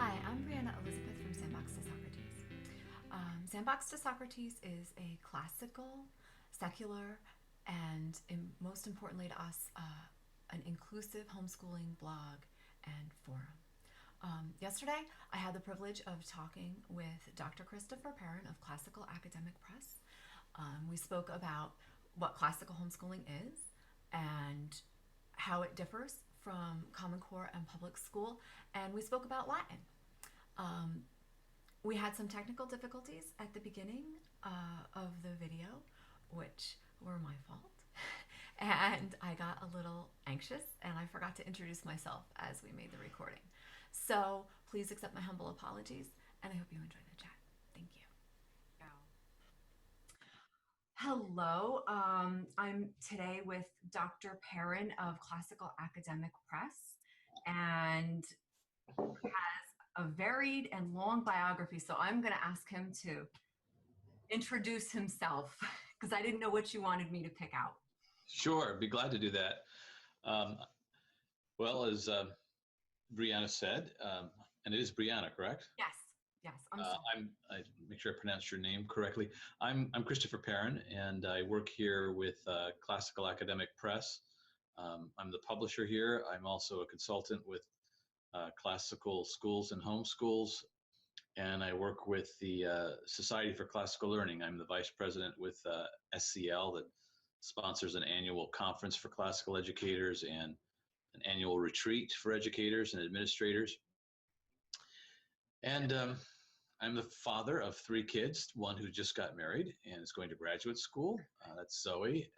Hi, I'm Brianna Elizabeth from Sandbox to Socrates. Sandbox to Socrates is a classical, secular, and most importantly to us, an inclusive homeschooling blog and forum. Yesterday, I had the privilege of talking with Dr. Christopher Perrin of Classical Academic Press. We spoke about what classical homeschooling is and how it differs from Common Core and public school, and we spoke about Latin. Um, we had some technical difficulties at the beginning of the video, which were my fault. And I got a little anxious and I forgot to introduce myself as we made the recording. So please accept my humble apologies and I hope you enjoy the chat. Thank you. Hello, I'm today with Dr. Perrin of Classical Academic Press, and has a varied and long biography, so I'm going to ask him to introduce himself because I didn't know what you wanted me to pick out. Sure, be glad to do that. Well, as Brianna said, and it is Brianna, correct? Yes, I'm sorry. I make sure I pronounced your name correctly. I'm Christopher Perrin, and I work here with Classical Academic Press. I'm the publisher here. I'm also a consultant with classical schools and homeschools, and I work with the Society for Classical Learning. I'm the vice president with SCL that sponsors an annual conference for classical educators and an annual retreat for educators and administrators. And I'm the father of 3 kids, one who just got married and is going to graduate school. That's Zoe.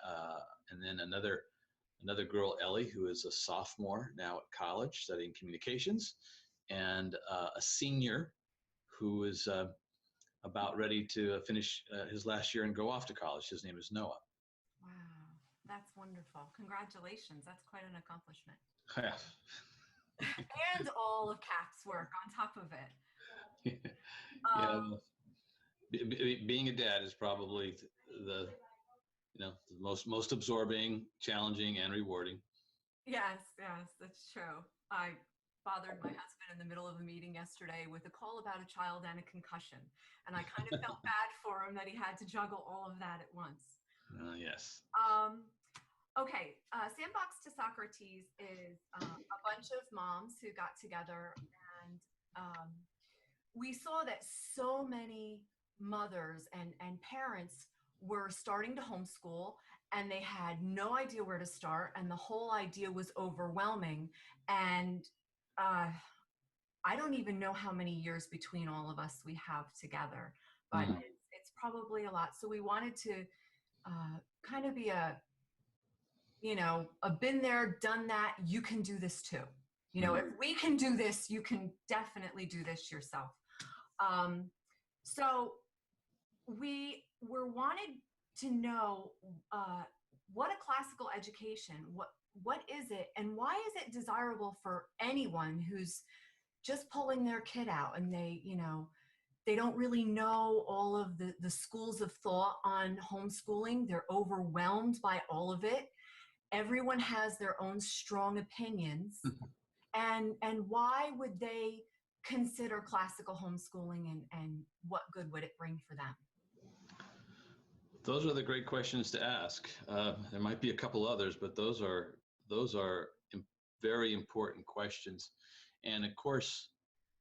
And then another girl, Ellie, who is a sophomore now at college studying communications, and a senior who is about ready to finish his last year and go off to college. His name is Noah. Wow, that's wonderful. Congratulations. That's quite an accomplishment. Yeah. And all of Cap's work on top of it. Being a dad is probably the most absorbing, challenging, and rewarding. Yes, that's true. I bothered my husband in the middle of a meeting yesterday with a call about a child and a concussion, and I kind of felt bad for him that he had to juggle all of that at once. Yes. Okay, Sandbox to Socrates is a bunch of moms who got together, and we saw that so many mothers and parents were starting to homeschool and they had no idea where to start, and the whole idea was overwhelming. And I don't even know how many years between all of us we have together, but it's probably a lot. So we wanted to kind of be a been there, done that, you can do this too. If we can do this, you can definitely do this yourself. So we were wanted to know what a classical education, what is it, and why is it desirable for anyone who's just pulling their kid out and they don't really know all of the schools of thought on homeschooling. They're overwhelmed by all of it. Everyone has their own strong opinions. And why would they consider classical homeschooling, and what good would it bring for them? Those are the great questions to ask. There might be a couple others, but those are very important questions. And of course,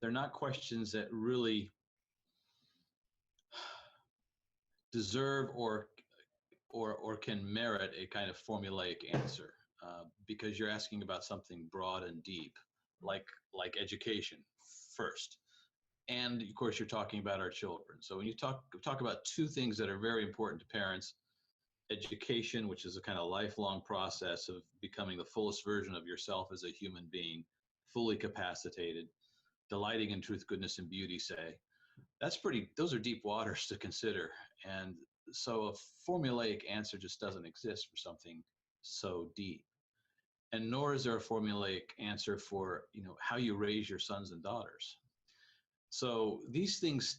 they're not questions that really deserve or can merit a kind of formulaic answer, because you're asking about something broad and deep, like education first. And of course, you're talking about our children. So when you talk about 2 things that are very important to parents: education, which is a kind of lifelong process of becoming the fullest version of yourself as a human being, fully capacitated, delighting in truth, goodness, and beauty, say. Those are deep waters to consider. And so a formulaic answer just doesn't exist for something so deep. And nor is there a formulaic answer for, how you raise your sons and daughters. So these things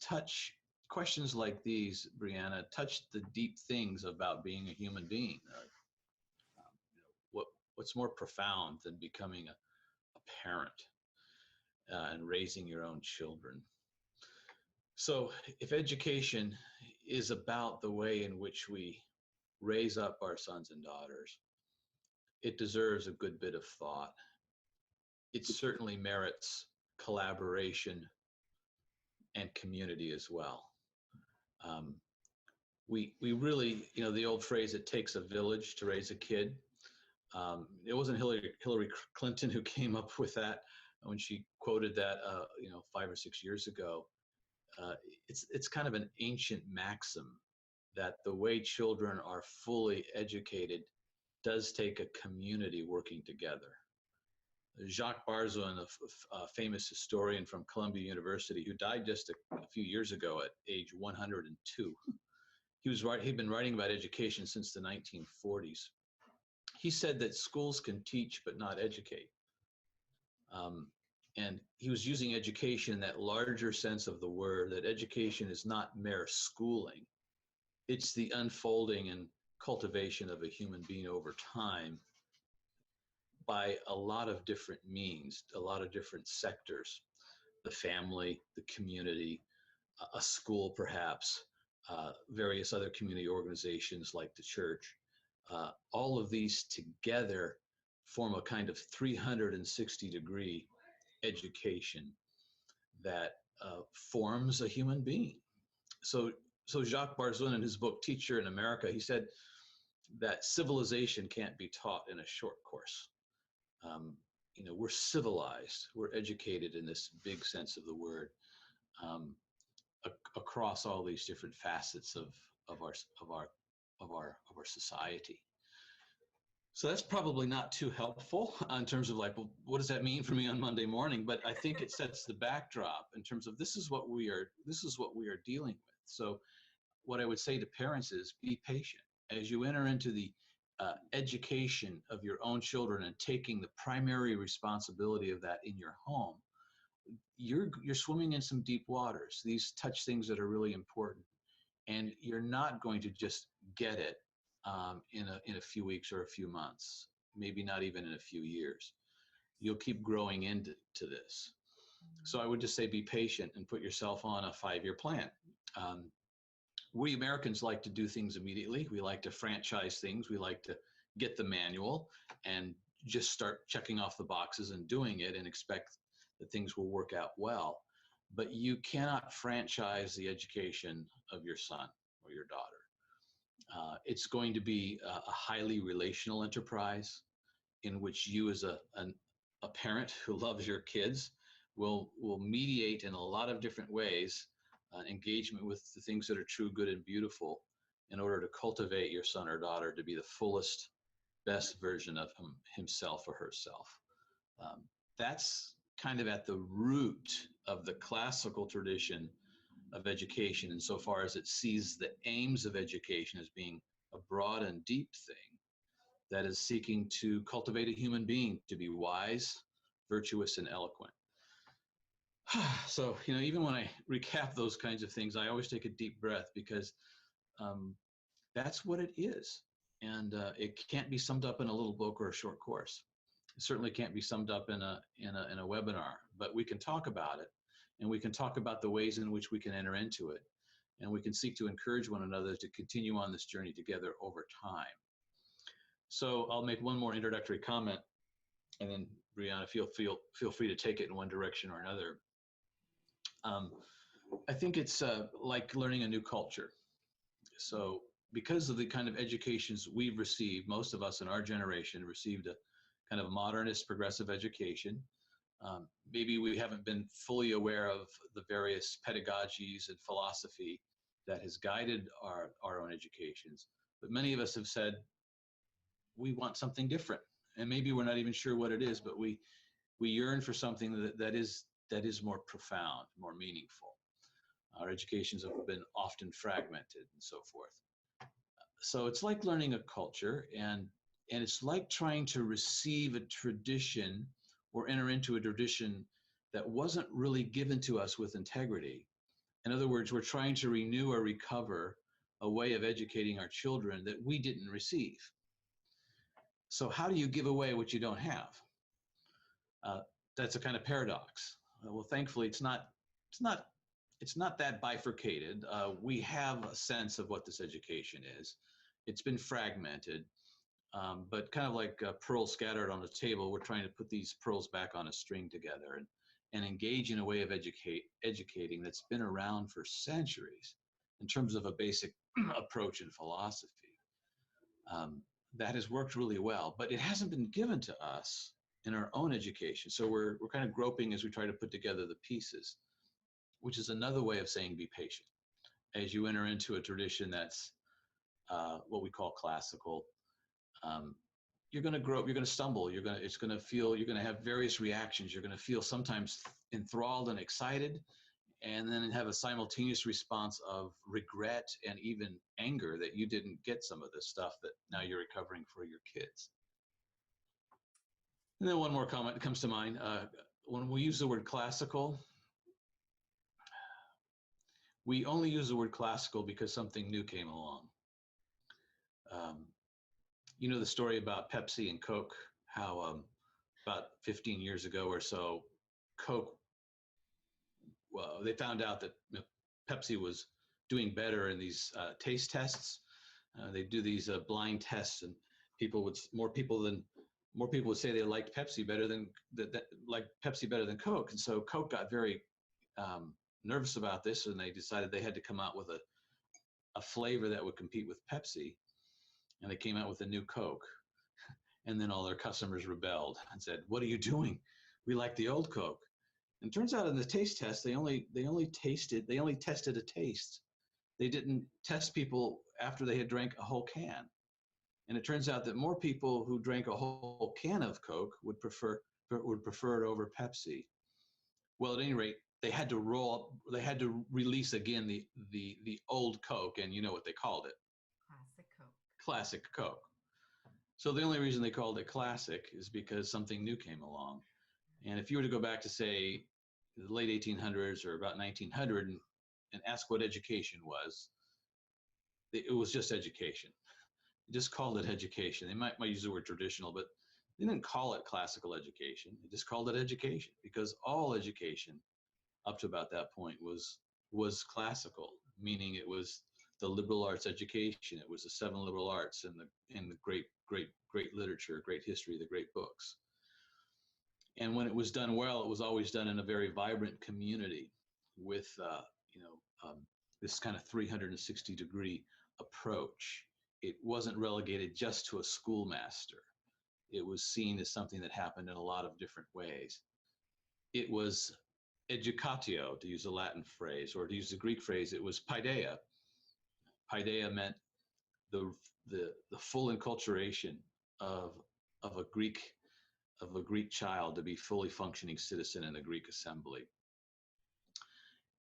questions like these, Brianna, touch the deep things about being a human being. What's more profound than becoming a parent? and raising your own children. So if education is about the way in which we raise up our sons and daughters, it deserves a good bit of thought. It certainly merits collaboration and community as well. Um, we really, the old phrase, it takes a village to raise a kid. It wasn't Hillary Clinton who came up with that when she quoted that, 5 or 6 years ago. It's kind of an ancient maxim that the way children are fully educated does take a community working together. Jacques Barzun, a famous historian from Columbia University, who died just a few years ago at age 102. He'd been writing about education since the 1940s. He said that schools can teach but not educate. And he was using education in that larger sense of the word, that education is not mere schooling. It's the unfolding and cultivation of a human being over time by a lot of different means, a lot of different sectors, the family, the community, a school perhaps, various other community organizations like the church. All of these together form a kind of 360-degree education that forms a human being. So Jacques Barzun, in his book Teacher in America, he said that civilization can't be taught in a short course. We're civilized, we're educated in this big sense of the word, across all these different facets of our society. So that's probably not too helpful in terms of like, well, what does that mean for me on Monday morning? But I think it sets the backdrop in terms of this is what we are dealing with. So what I would say to parents is be patient as you enter into the education of your own children and taking the primary responsibility of that in your home. You're swimming in some deep waters. These touch things that are really important, and you're not going to just get it in a few weeks or a few months, maybe not even in a few years. You'll keep growing into this. So I would just say be patient and put yourself on a 5-year plan. We Americans like to do things immediately. We like to franchise things. We like to get the manual and just start checking off the boxes and doing it and expect that things will work out well. But you cannot franchise the education of your son or your daughter. It's going to be a highly relational enterprise in which you as a parent who loves your kids will mediate in a lot of different ways engagement with the things that are true, good, and beautiful in order to cultivate your son or daughter to be the fullest, best version of himself or herself. That's kind of at the root of the classical tradition of education, insofar as it sees the aims of education as being a broad and deep thing that is seeking to cultivate a human being to be wise, virtuous, and eloquent. So, even when I recap those kinds of things, I always take a deep breath because that's what it is. And it can't be summed up in a little book or a short course. It certainly can't be summed up in a webinar, but we can talk about it, and we can talk about the ways in which we can enter into it, and we can seek to encourage one another to continue on this journey together over time. So I'll make one more introductory comment, and then Brianna, feel free to take it in one direction or another. I think it's like learning a new culture. So because of the kind of educations we've received, most of us in our generation received a kind of modernist progressive education. Maybe we haven't been fully aware of the various pedagogies and philosophy that has guided our own educations. But many of us have said, we want something different. And maybe we're not even sure what it is, but we yearn for something that is more profound, more meaningful. Our educations have been often fragmented and so forth. So it's like learning a culture, and it's like trying to receive a tradition or enter into a tradition that wasn't really given to us with integrity. In other words, we're trying to renew or recover a way of educating our children that we didn't receive. So how do you give away what you don't have? That's a kind of paradox. Well, thankfully, it's not, it's not that bifurcated. We have a sense of what this education is. It's been fragmented, but kind of like pearls scattered on a table, we're trying to put these pearls back on a string together and engage in a way of educating that's been around for centuries in terms of a basic approach and philosophy. That has worked really well, but it hasn't been given to us in our own education. So we're kind of groping as we try to put together the pieces, which is another way of saying be patient. As you enter into a tradition that's what we call classical, um, you're going to grow, you're going to stumble, it's going to feel, you're going to have various reactions. You're going to feel sometimes enthralled and excited, and then have a simultaneous response of regret and even anger that you didn't get some of this stuff that now you're recovering for your kids. And then one more comment that comes to mind. When we use the word classical, we only use the word classical because something new came along. Um, you know the story about Pepsi and Coke, how about 15 years ago or so, Coke, well, they found out that Pepsi was doing better in these taste tests. They do these blind tests, and more people would say they liked Pepsi better than liked Pepsi better than Coke, and so Coke got very nervous about this, and they decided they had to come out with a flavor that would compete with Pepsi, and they came out with a new Coke. And then all their customers rebelled and said, "What are you doing? We like the old Coke." And it turns out in the taste test, they only tested a taste. They didn't test people after they had drank a whole can. And it turns out that more people who drank a whole can of Coke would prefer it over Pepsi. Well, at any rate, they had to release again the old Coke, and you know what they called it? Classic Coke. Classic Coke. So the only reason they called it classic is because something new came along. And if you were to go back to, say, the late 1800s or about 1900 and ask what education was, it was just education. They just called it education. They might use the word traditional, but they didn't call it classical education. They just called it education because all education up to about that point was classical, meaning it was the liberal arts education. It was the 7 liberal arts and the great literature, great history, the great books. And when it was done well, it was always done in a very vibrant community with this kind of 360-degree approach. It wasn't relegated just to a schoolmaster. It was seen as something that happened in a lot of different ways. It was educatio, to use a Latin phrase, or to use the Greek phrase, it was paideia. Paideia meant the full enculturation of a Greek child to be fully functioning citizen in the Greek assembly.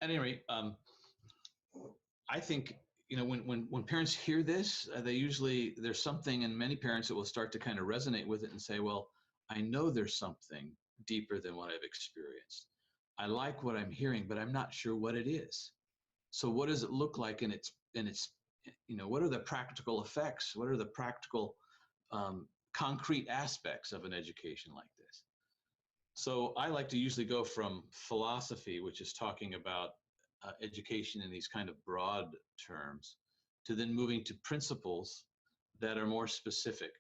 At any rate, I think when parents hear this, there's something in many parents that will start to kind of resonate with it and say, well, I know there's something deeper than what I've experienced. I like what I'm hearing, but I'm not sure what it is. So what does it look like in its what are the practical effects? What are the practical concrete aspects of an education like this? So I like to usually go from philosophy, which is talking about education in these kind of broad terms, to then moving to principles that are more specific,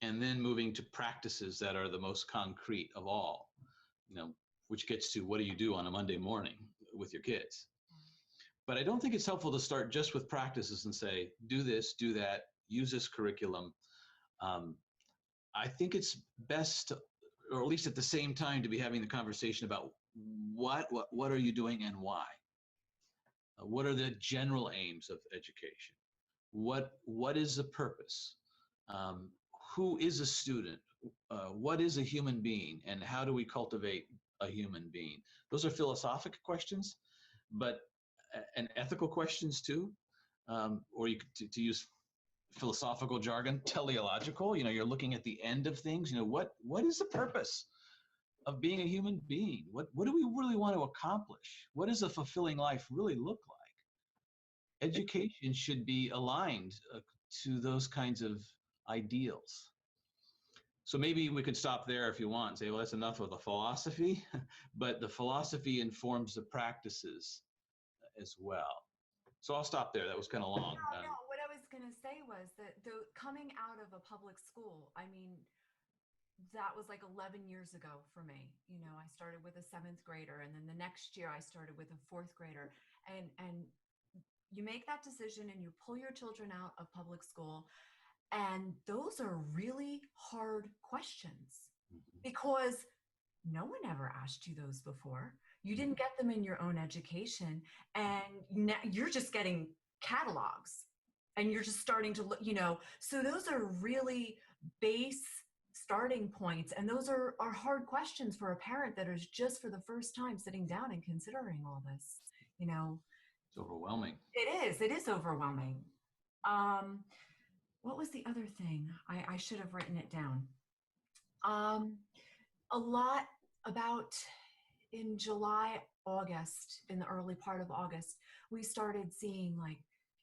and then moving to practices that are the most concrete of all, which gets to what do you do on a Monday morning with your kids. But I don't think it's helpful to start just with practices and say, do this, do that, use this curriculum. I think it's best, or at least at the same time, to be having the conversation about what are you doing and why? What are the general aims of education? What is the purpose? Who is a student? What is a human being? And how do we cultivate a human being? Those are philosophical questions, but and ethical questions too, or you could to use philosophical jargon, teleological. You're looking at the end of things. What is the purpose of being a human being? What do we really want to accomplish? What does a fulfilling life really look like? Education should be aligned to those kinds of ideals. So maybe we could stop there if you want and say, well, that's enough of the philosophy, but the philosophy informs the practices as well. So I'll stop there. That was kind of long. No, what I was going to say was that the coming out of a public school, I mean, that was like 11 years ago for me. You know, I started with a 7th grader, and then the next year I started with a 4th grader. And you make that decision and you pull your children out of public school. And those are really hard questions because no one ever asked you those before. You didn't get them in your own education, and you're just getting catalogs and you're just starting to look, you know, so those are really base starting points. And those are hard questions for a parent that is just for the first time sitting down and considering all this, you know. It's overwhelming. It is overwhelming. What was the other thing? I should have written it down. A lot about in July, August, in the early part of August, we started seeing like,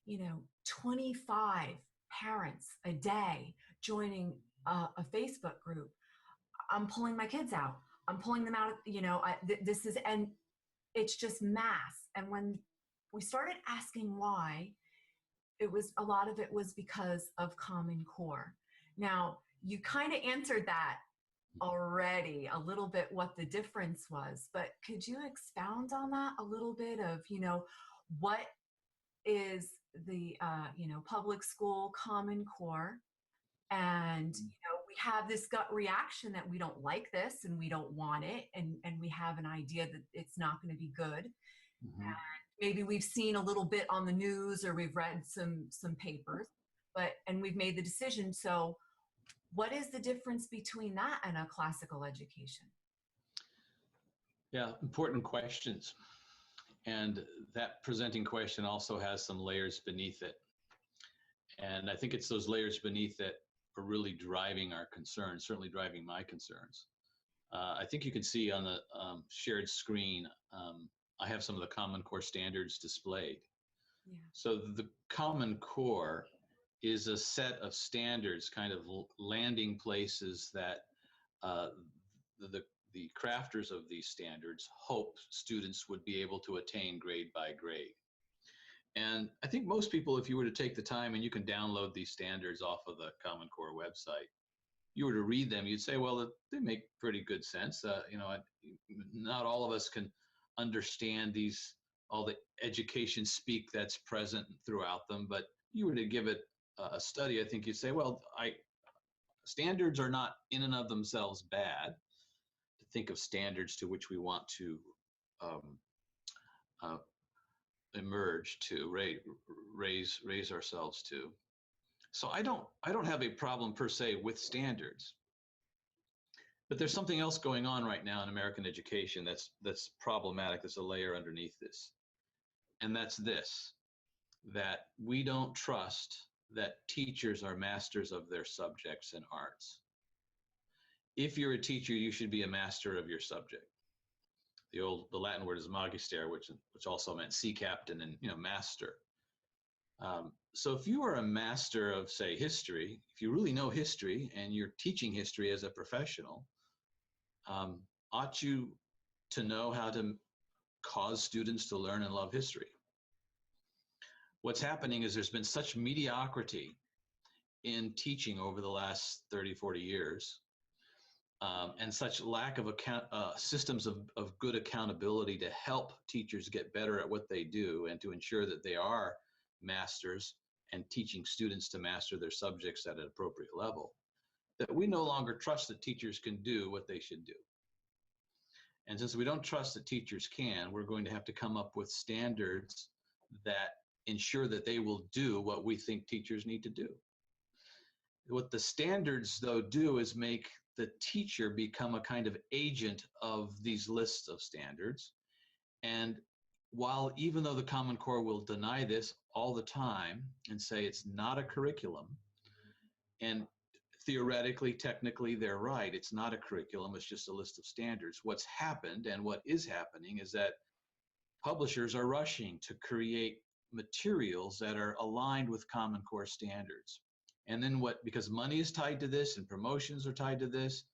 you know, 25 parents a day joining a Facebook group. I'm pulling my kids out. I'm pulling them out. You know, this is, and it's just mass. And when we started asking why, a lot of it was because of Common Core. Now, you kind of answered that already a little bit, what the difference was, but could you expound on that a little bit of, you know, what is the, you know, public school Common Core? And, you know, we have this gut reaction that we don't like this and we don't want it. And we have an idea that it's not going to be good. Mm-hmm. And maybe we've seen a little bit on the news or we've read some papers, and we've made the decision. So what is the difference between that and a classical education? Yeah, important questions. And that presenting question also has some layers beneath it. And I think it's those layers beneath it are really driving our concerns, certainly driving my concerns. I think you can see on the shared screen, I have some of the Common Core standards displayed. Yeah. So the Common Core is a set of standards, kind of landing places that the crafters of these standards hope students would be able to attain grade by grade. And I think most people, if you were to take the time, and you can download these standards off of the Common Core website, you were to read them, you'd say, well, they make pretty good sense. You know, not all of us can understand all the education speak that's present throughout them, but you were to give it a study, I think you'd say, well, standards are not in and of themselves bad. To think of standards to which we want to emerge to, raise ourselves to. So I don't have a problem per se with standards, but there's something else going on right now in American education that's problematic. There's a layer underneath this, and that's this: that we don't trust that teachers are masters of their subjects and arts. If you're a teacher, you should be a master of your subject. The Latin word is magister, which also meant sea captain and, you know, master. So if you are a master of, say, history, if you really know history and you're teaching history as a professional, ought you to know how to cause students to learn and love history? What's happening is there's been such mediocrity in teaching over the last 30, 40 years, and such lack of systems of good accountability to help teachers get better at what they do and to ensure that they are masters and teaching students to master their subjects at an appropriate level, that we no longer trust that teachers can do what they should do. And since we don't trust that teachers can, we're going to have to come up with standards that ensure that they will do what we think teachers need to do. What the standards, though, do is make the teacher become a kind of agent of these lists of standards. And while, even though the Common Core will deny this all the time and say it's not a curriculum, and theoretically, technically, they're right, it's not a curriculum, it's just a list of standards. What's happened and what is happening is that publishers are rushing to create materials that are aligned with Common Core standards. And then because money is tied to this and promotions are tied to this,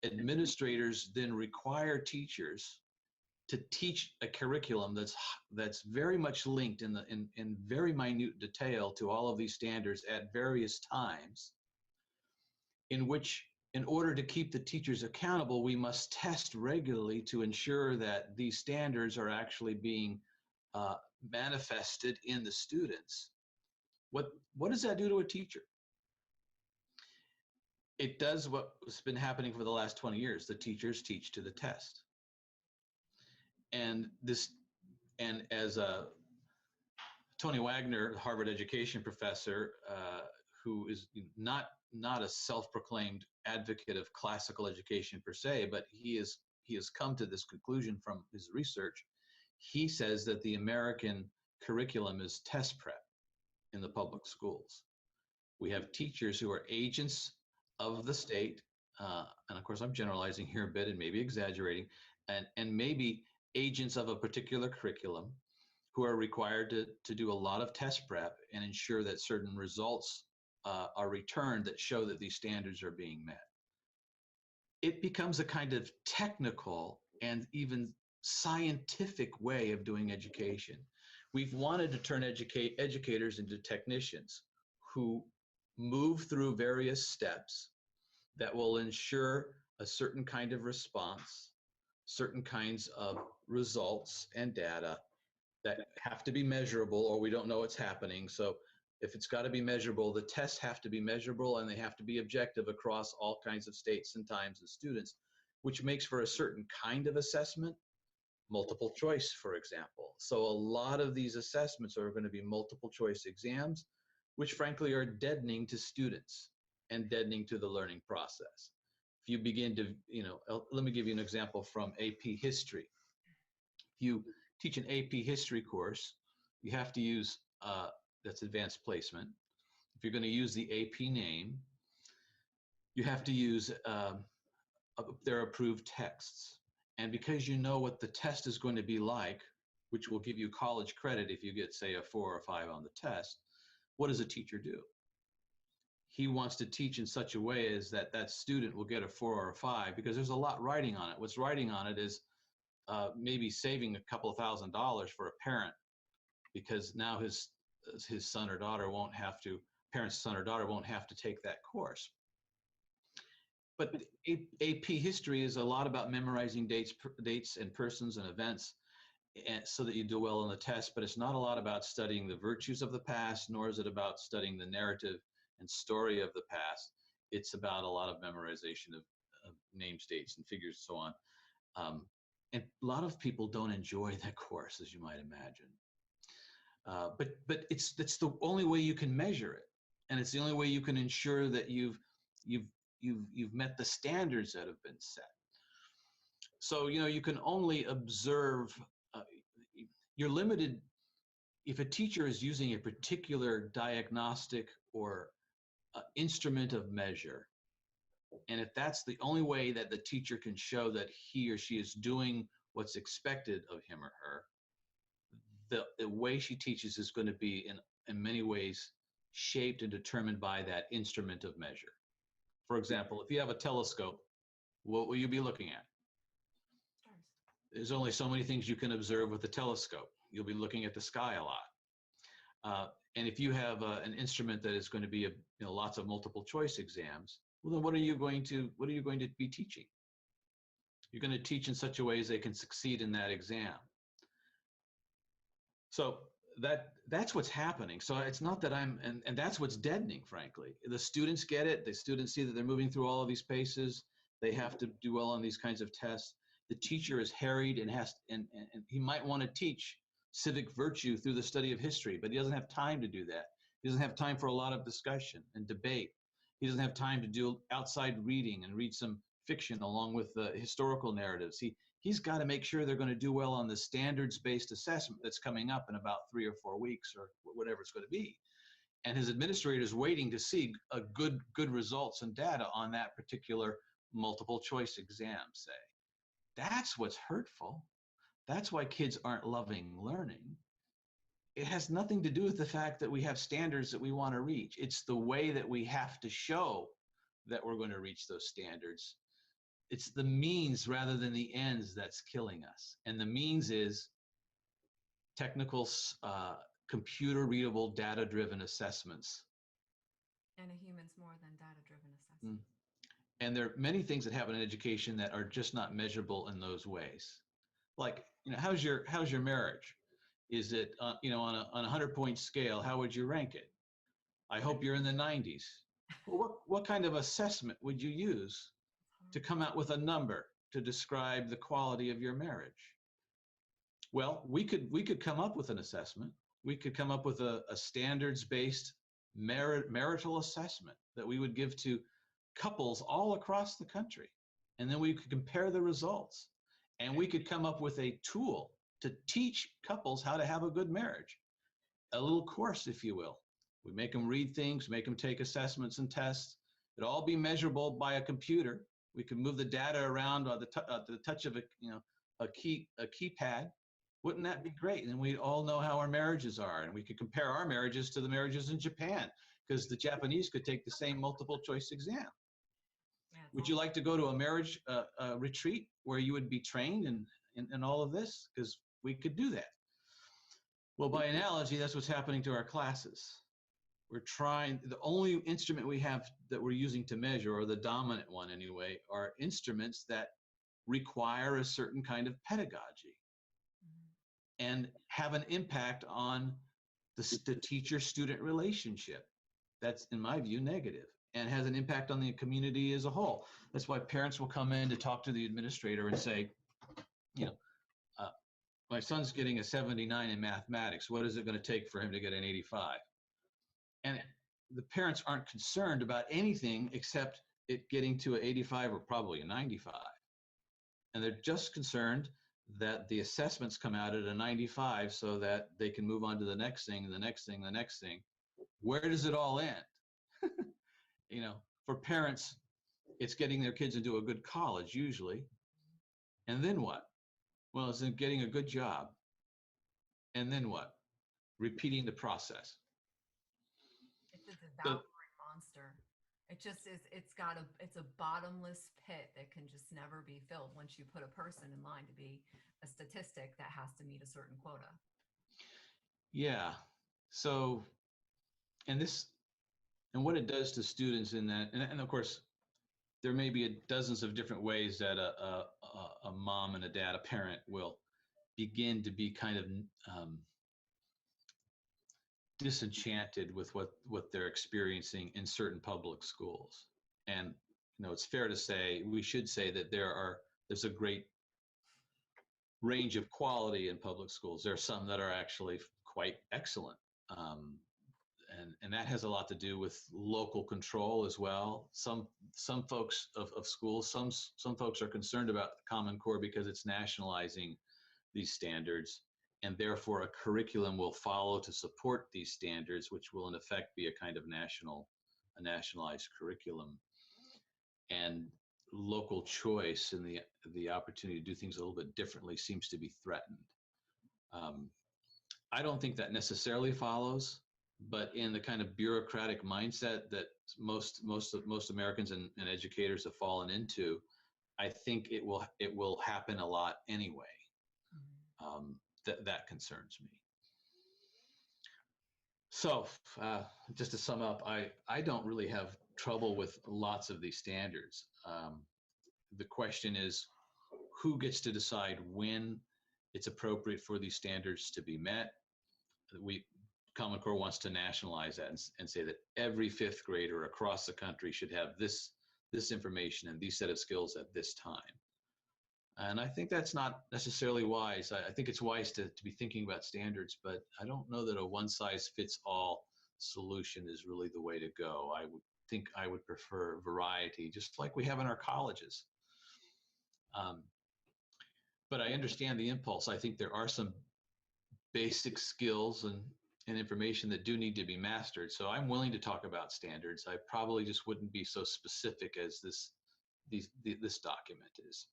administrators then require teachers to teach a curriculum that's very much linked in very minute detail to all of these standards at various times, in which, in order to keep the teachers accountable, we must test regularly to ensure that these standards are actually being manifested in the students. What does that do to a teacher? It does what's been happening for the last 20 years. The teachers teach to the test. And as Tony Wagner, Harvard education professor, who is not a self-proclaimed advocate of classical education per se, but he has come to this conclusion from his research. He says that the American curriculum is test prep in the public schools. We have teachers who are agents of the state, and of course I'm generalizing here a bit and maybe exaggerating, and maybe agents of a particular curriculum who are required to do a lot of test prep and ensure that certain results are returned that show that these standards are being met. It becomes a kind of technical and even scientific way of doing education. We've wanted to turn educators into technicians who move through various steps that will ensure a certain kind of response, certain kinds of results and data that have to be measurable, or we don't know what's happening. So if it's got to be measurable, the tests have to be measurable and they have to be objective across all kinds of states and times and students, which makes for a certain kind of assessment, multiple choice, for example. So a lot of these assessments are going to be multiple choice exams, which frankly are deadening to students and deadening to the learning process. If you begin to, let me give you an example from AP History. If you teach an AP History course, you have to use, that's advanced placement. If you're going to use the AP name, you have to use their approved texts. And because you know what the test is going to be like, which will give you college credit if you get, say, a 4 or 5 on the test, what does a teacher do? He wants to teach in such a way as that student will get a 4 or a 5 because there's a lot riding on it. What's riding on it is maybe saving a couple of $1,000s for a parent, because now his son or daughter won't have to, parent's son or daughter won't have to take that course. But AP History is a lot about memorizing dates and persons and events, and so that you do well on the test, but it's not a lot about studying the virtues of the past, nor is it about studying the narrative and story of the past. It's about a lot of memorization of names, dates, and figures, and so on. And a lot of people don't enjoy that course, as you might imagine. But it's the only way you can measure it, and it's the only way you can ensure that you've met the standards that have been set. So you can only observe. You're limited if a teacher is using a particular diagnostic or instrument of measure, and if that's the only way that the teacher can show that he or she is doing what's expected of him or her, the way she teaches is going to be in many ways shaped and determined by that instrument of measure. For example, if you have a telescope, what will you be looking at? Stars. There's only so many things you can observe with the telescope. You'll be looking at the sky a lot. And if you have an instrument that is going to be lots of multiple choice exams, well, then what are you going to be teaching? You're going to teach in such a way as they can succeed in that exam. So that's what's happening. So it's not that and that's what's deadening, frankly. The students get it. The students see that they're moving through all of these paces. They have to do well on these kinds of tests. The teacher is harried and and he might want to teach civic virtue through the study of history, but he doesn't have time to do that. He doesn't have time for a lot of discussion and debate. He doesn't have time to do outside reading and read some fiction along with the historical narratives. He's got to make sure they're going to do well on the standards-based assessment that's coming up in about 3 or 4 weeks or whatever it's going to be. And his administrator is waiting to see a good results and data on that particular multiple choice exam, say. That's what's hurtful. That's why kids aren't loving learning, it has nothing to do with the fact that we have standards that we want to reach. It's the way that we have to show that we're going to reach those standards. It's the means rather than the ends that's killing us. And the means is technical, computer readable, data driven assessments. And a human's more than data driven assessment. And there are many things that happen in education that are just not measurable in those ways. Like, how's your marriage? Is it, on a 100-point scale, how would you rank it? I hope you're in the 90s. Well, what kind of assessment would you use to come out with a number to describe the quality of your marriage? Well, we could come up with an assessment. We could come up with a standards-based marital assessment that we would give to couples all across the country. And then we could compare the results. And we could come up with a tool to teach couples how to have a good marriage. A little course, if you will. We make them read things, make them take assessments and tests. It'd all be measurable by a computer. We could move the data around at the touch of a keypad. Wouldn't that be great? And we'd all know how our marriages are, and we could compare our marriages to the marriages in Japan, because the Japanese could take the same multiple choice exam. Yeah, would you like to go to a marriage retreat where you would be trained in all of this? Because we could do that. Well, by analogy, that's what's happening to our classes. We're trying, the only instrument we have that we're using to measure, or the dominant one anyway, are instruments that require a certain kind of pedagogy and have an impact on the teacher-student relationship. That's, in my view, negative, and has an impact on the community as a whole. That's why parents will come in to talk to the administrator and say, my son's getting a 79 in mathematics. What is it going to take for him to get an 85? And the parents aren't concerned about anything except it getting to an 85 or probably a 95. And they're just concerned that the assessments come out at a 95 so that they can move on to the next thing, the next thing, the next thing. Where does it all end? For parents, it's getting their kids into a good college usually. And then what? Well, it's getting a good job. And then what? Repeating the process. It's a devouring monster. It just is, it's a bottomless pit that can just never be filled once you put a person in line to be a statistic that has to meet a certain quota. Yeah. So, and what it does to students in that, and of course, there may be dozens of different ways that a mom and a dad, a parent, will begin to be kind of disenchanted with what they're experiencing in certain public schools. And it's fair to say, we should say that there's a great range of quality in public schools. There are some that are actually quite excellent. And that has a lot to do with local control as well. Some folks of schools, some folks are concerned about the Common Core because it's nationalizing these standards, and therefore a curriculum will follow to support these standards, which will in effect be a kind of nationalized curriculum. And local choice and the opportunity to do things a little bit differently seems to be threatened. I don't think that necessarily follows, but in the kind of bureaucratic mindset that most Americans and educators have fallen into, I think it will happen a lot anyway. That concerns me. So just to sum up, I don't really have trouble with lots of these standards. The question is, who gets to decide when it's appropriate for these standards to be met? Common Core wants to nationalize that and say that every fifth grader across the country should have this information and these set of skills at this time. And I think that's not necessarily wise. I think it's wise to be thinking about standards, but I don't know that a one-size-fits-all solution is really the way to go. I would prefer variety, just like we have in our colleges. But I understand the impulse. I think there are some basic skills and information that do need to be mastered. So I'm willing to talk about standards. I probably just wouldn't be so specific as this document is.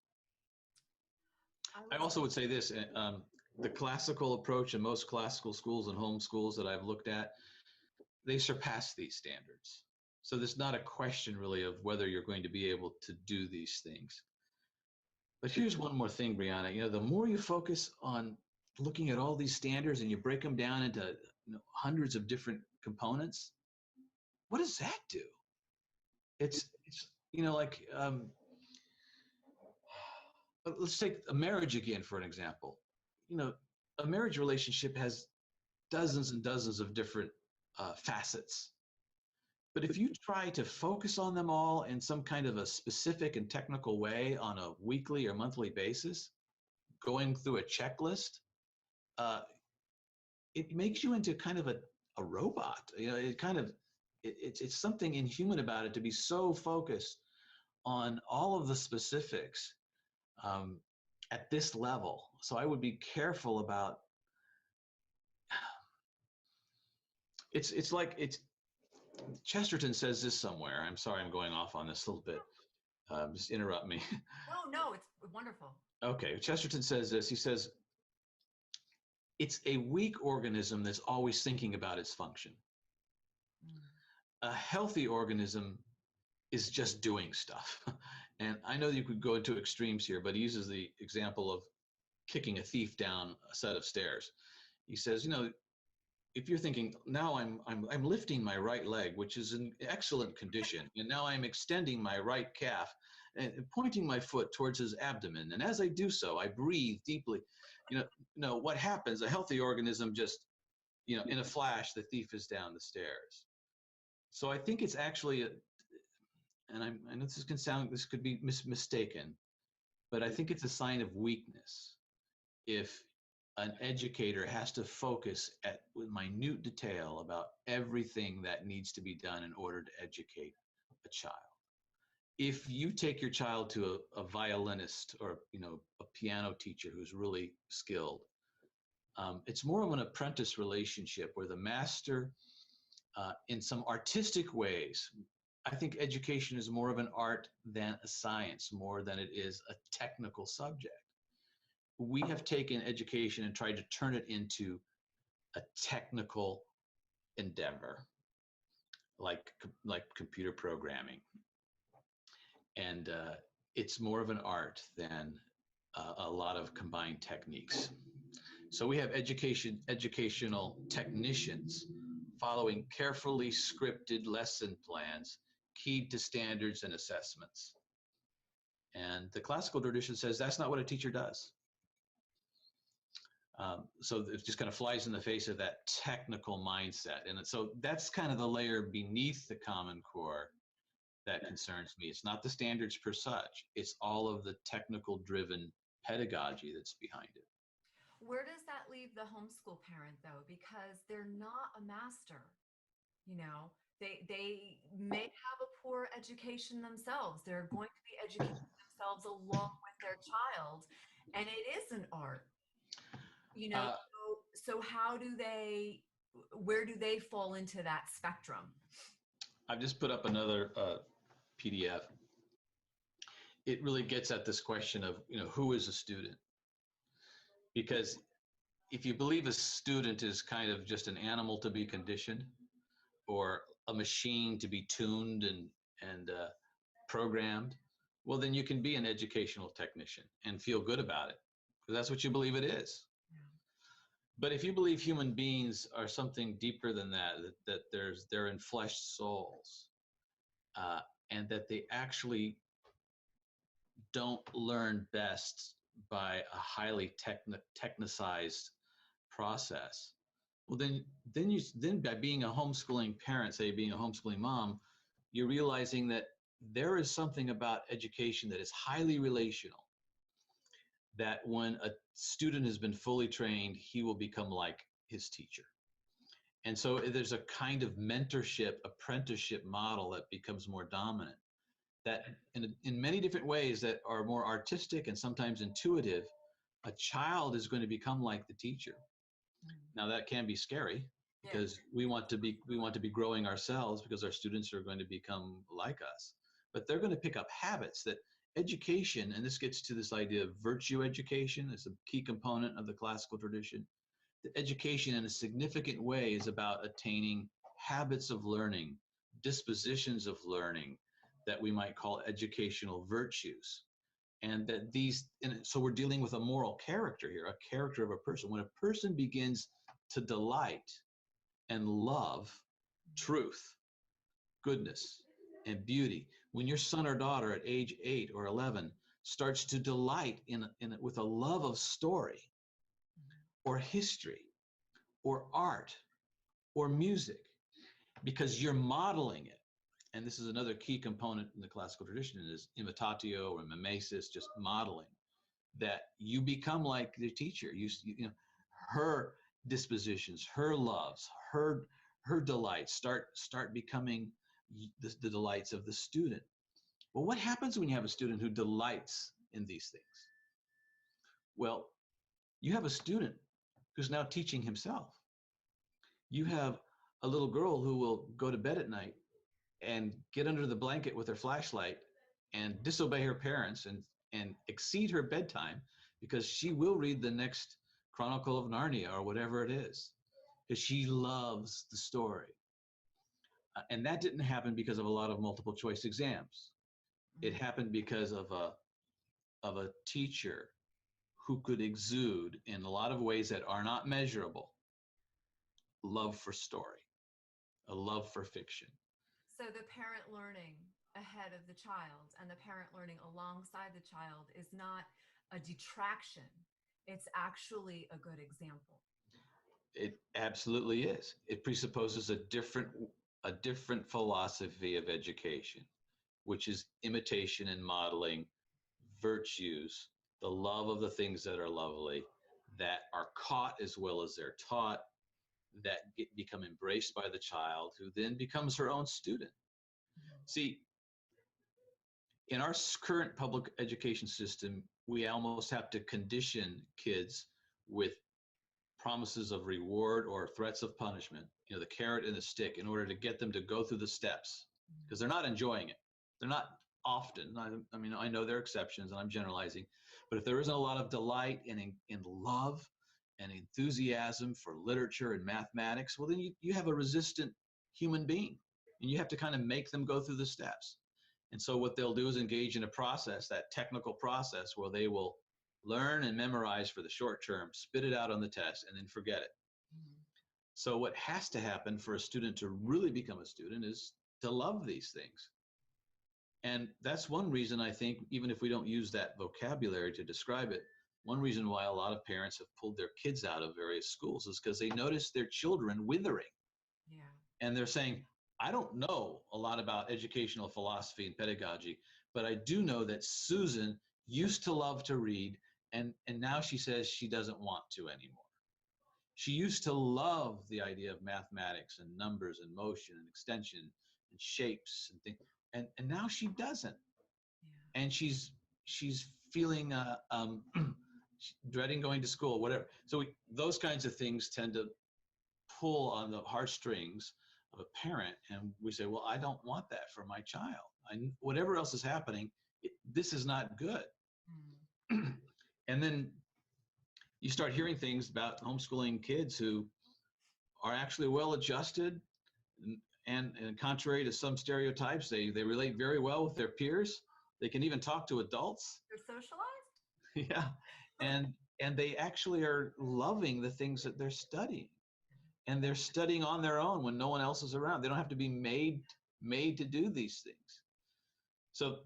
I also would say this, the classical approach in most classical schools and homeschools that I've looked at, they surpass these standards. So there's not a question really of whether you're going to be able to do these things. But here's one more thing, Brianna. The more you focus on looking at all these standards and you break them down into hundreds of different components, what does that do? It's like let's take a marriage again for an example. A marriage relationship has dozens and dozens of different facets. But if you try to focus on them all in some kind of a specific and technical way on a weekly or monthly basis, going through a checklist, it makes you into kind of a robot. It's something inhuman about it to be so focused on all of the specifics at this level. So I would be careful about. It's like Chesterton says this somewhere. I'm sorry, I'm going off on this a little bit. Just interrupt me. No, it's wonderful. Okay, Chesterton says this. He says, it's a weak organism that's always thinking about its function. A healthy organism is just doing stuff. And I know you could go into extremes here, but he uses the example of kicking a thief down a set of stairs. He says, if you're thinking, now I'm lifting my right leg, which is in excellent condition, and now I'm extending my right calf and pointing my foot towards his abdomen, and as I do so, I breathe deeply. What happens? A healthy organism just, in a flash, the thief is down the stairs. So I think it's actually, and I know this could be mistaken, but I think it's a sign of weakness if an educator has to focus with minute detail about everything that needs to be done in order to educate a child. If you take your child to a violinist or a piano teacher who's really skilled, it's more of an apprentice relationship where the master, in some artistic ways, I think education is more of an art than a science, more than it is a technical subject. We have taken education and tried to turn it into a technical endeavor, like computer programming. And it's more of an art than a lot of combined techniques. So we have educational technicians following carefully scripted lesson plans keyed to standards and assessments. And the classical tradition says that's not what a teacher does. So it just kind of flies in the face of that technical mindset. And so that's kind of the layer beneath the Common Core that concerns me. It's not the standards per such. It's all of the technical driven pedagogy that's behind it. Where does that leave the homeschool parent, though? Because they're not a master. They may have a poor education themselves. They're going to be educating themselves along with their child. And it is an art. So where do they fall into that spectrum? I've just put up another PDF. It really gets at this question of, who is a student? Because if you believe a student is kind of just an animal to be conditioned or a machine to be tuned and programmed, well, then you can be an educational technician and feel good about it, because that's what you believe it is. But if you believe human beings are something deeper than that they're enfleshed souls, and that they actually don't learn best by a highly technicized process, well, then by being a homeschooling parent, say being a homeschooling mom, you're realizing that there is something about education that is highly relational, that when a student has been fully trained, he will become like his teacher. And so there's a kind of mentorship, apprenticeship model that becomes more dominant, that in many different ways that are more artistic and sometimes intuitive, a child is going to become like the teacher. Now that can be scary, because we want to be growing ourselves, because our students are going to become like us. But they're going to pick up habits that education, and this gets to this idea of virtue education as a key component of the classical tradition. The education in a significant way is about attaining habits of learning, dispositions of learning that we might call educational virtues. And that so we're dealing with a moral character here, a character of a person. When a person begins to delight and love truth, goodness, and beauty, when your son or daughter at age 8 or 11 starts to delight with a love of story or history or art or music, because you're modeling it. And this is another key component in the classical tradition, is imitatio or mimesis, just modeling, that you become like the teacher. You know, her dispositions, her loves, her delights start becoming the delights of the student. Well, what happens when you have a student who delights in these things? Well, you have a student who's now teaching himself. You have a little girl who will go to bed at night and get under the blanket with her flashlight and disobey her parents and exceed her bedtime, because she will read the next Chronicle of Narnia or whatever it is, because she loves the story. And that didn't happen because of a lot of multiple choice exams. It happened because of a teacher who could exude, in a lot of ways that are not measurable, love for story, a love for fiction. So the parent learning ahead of the child and the parent learning alongside the child is not a detraction. It's actually a good example. It absolutely is. It presupposes a different philosophy of education, which is imitation and modeling virtues, the love of the things that are lovely, that are caught as well as they're taught, that become embraced by the child, who then becomes her own student. See, in our current public education system, we almost have to condition kids with promises of reward or threats of punishment, you know, the carrot and the stick, in order to get them to go through the steps, because they're not enjoying it. They're not often. I mean, I know there are exceptions and I'm generalizing, but if there isn't a lot of delight and in love and enthusiasm for literature and mathematics, well, then you have a resistant human being, and you have to kind of make them go through the steps. And so what they'll do is engage in a process, that technical process, where they will learn and memorize for the short term, spit it out on the test, and then forget it. So what has to happen for a student to really become a student is to love these things. And that's one reason, I think, even if we don't use that vocabulary to describe it, one reason why a lot of parents have pulled their kids out of various schools is because they notice their children withering. Yeah. And they're saying, I don't know a lot about educational philosophy and pedagogy, but I do know that Susan used to love to read, and now she says she doesn't want to anymore. She used to love the idea of mathematics and numbers and motion and extension and shapes and things, and now she doesn't. Yeah. And she's feeling dreading going to school, whatever. So those kinds of things tend to pull on the heartstrings of a parent, and we say, well, I don't want that for my child. Whatever else is happening, this is not good. And then you start hearing things about homeschooling kids who are actually well adjusted, and contrary to some stereotypes, they relate very well with their peers. They can even talk to adults. They're socialized? Yeah. And they actually are loving the things that they're studying. And they're studying on their own when no one else is around. They don't have to be made to do these things. So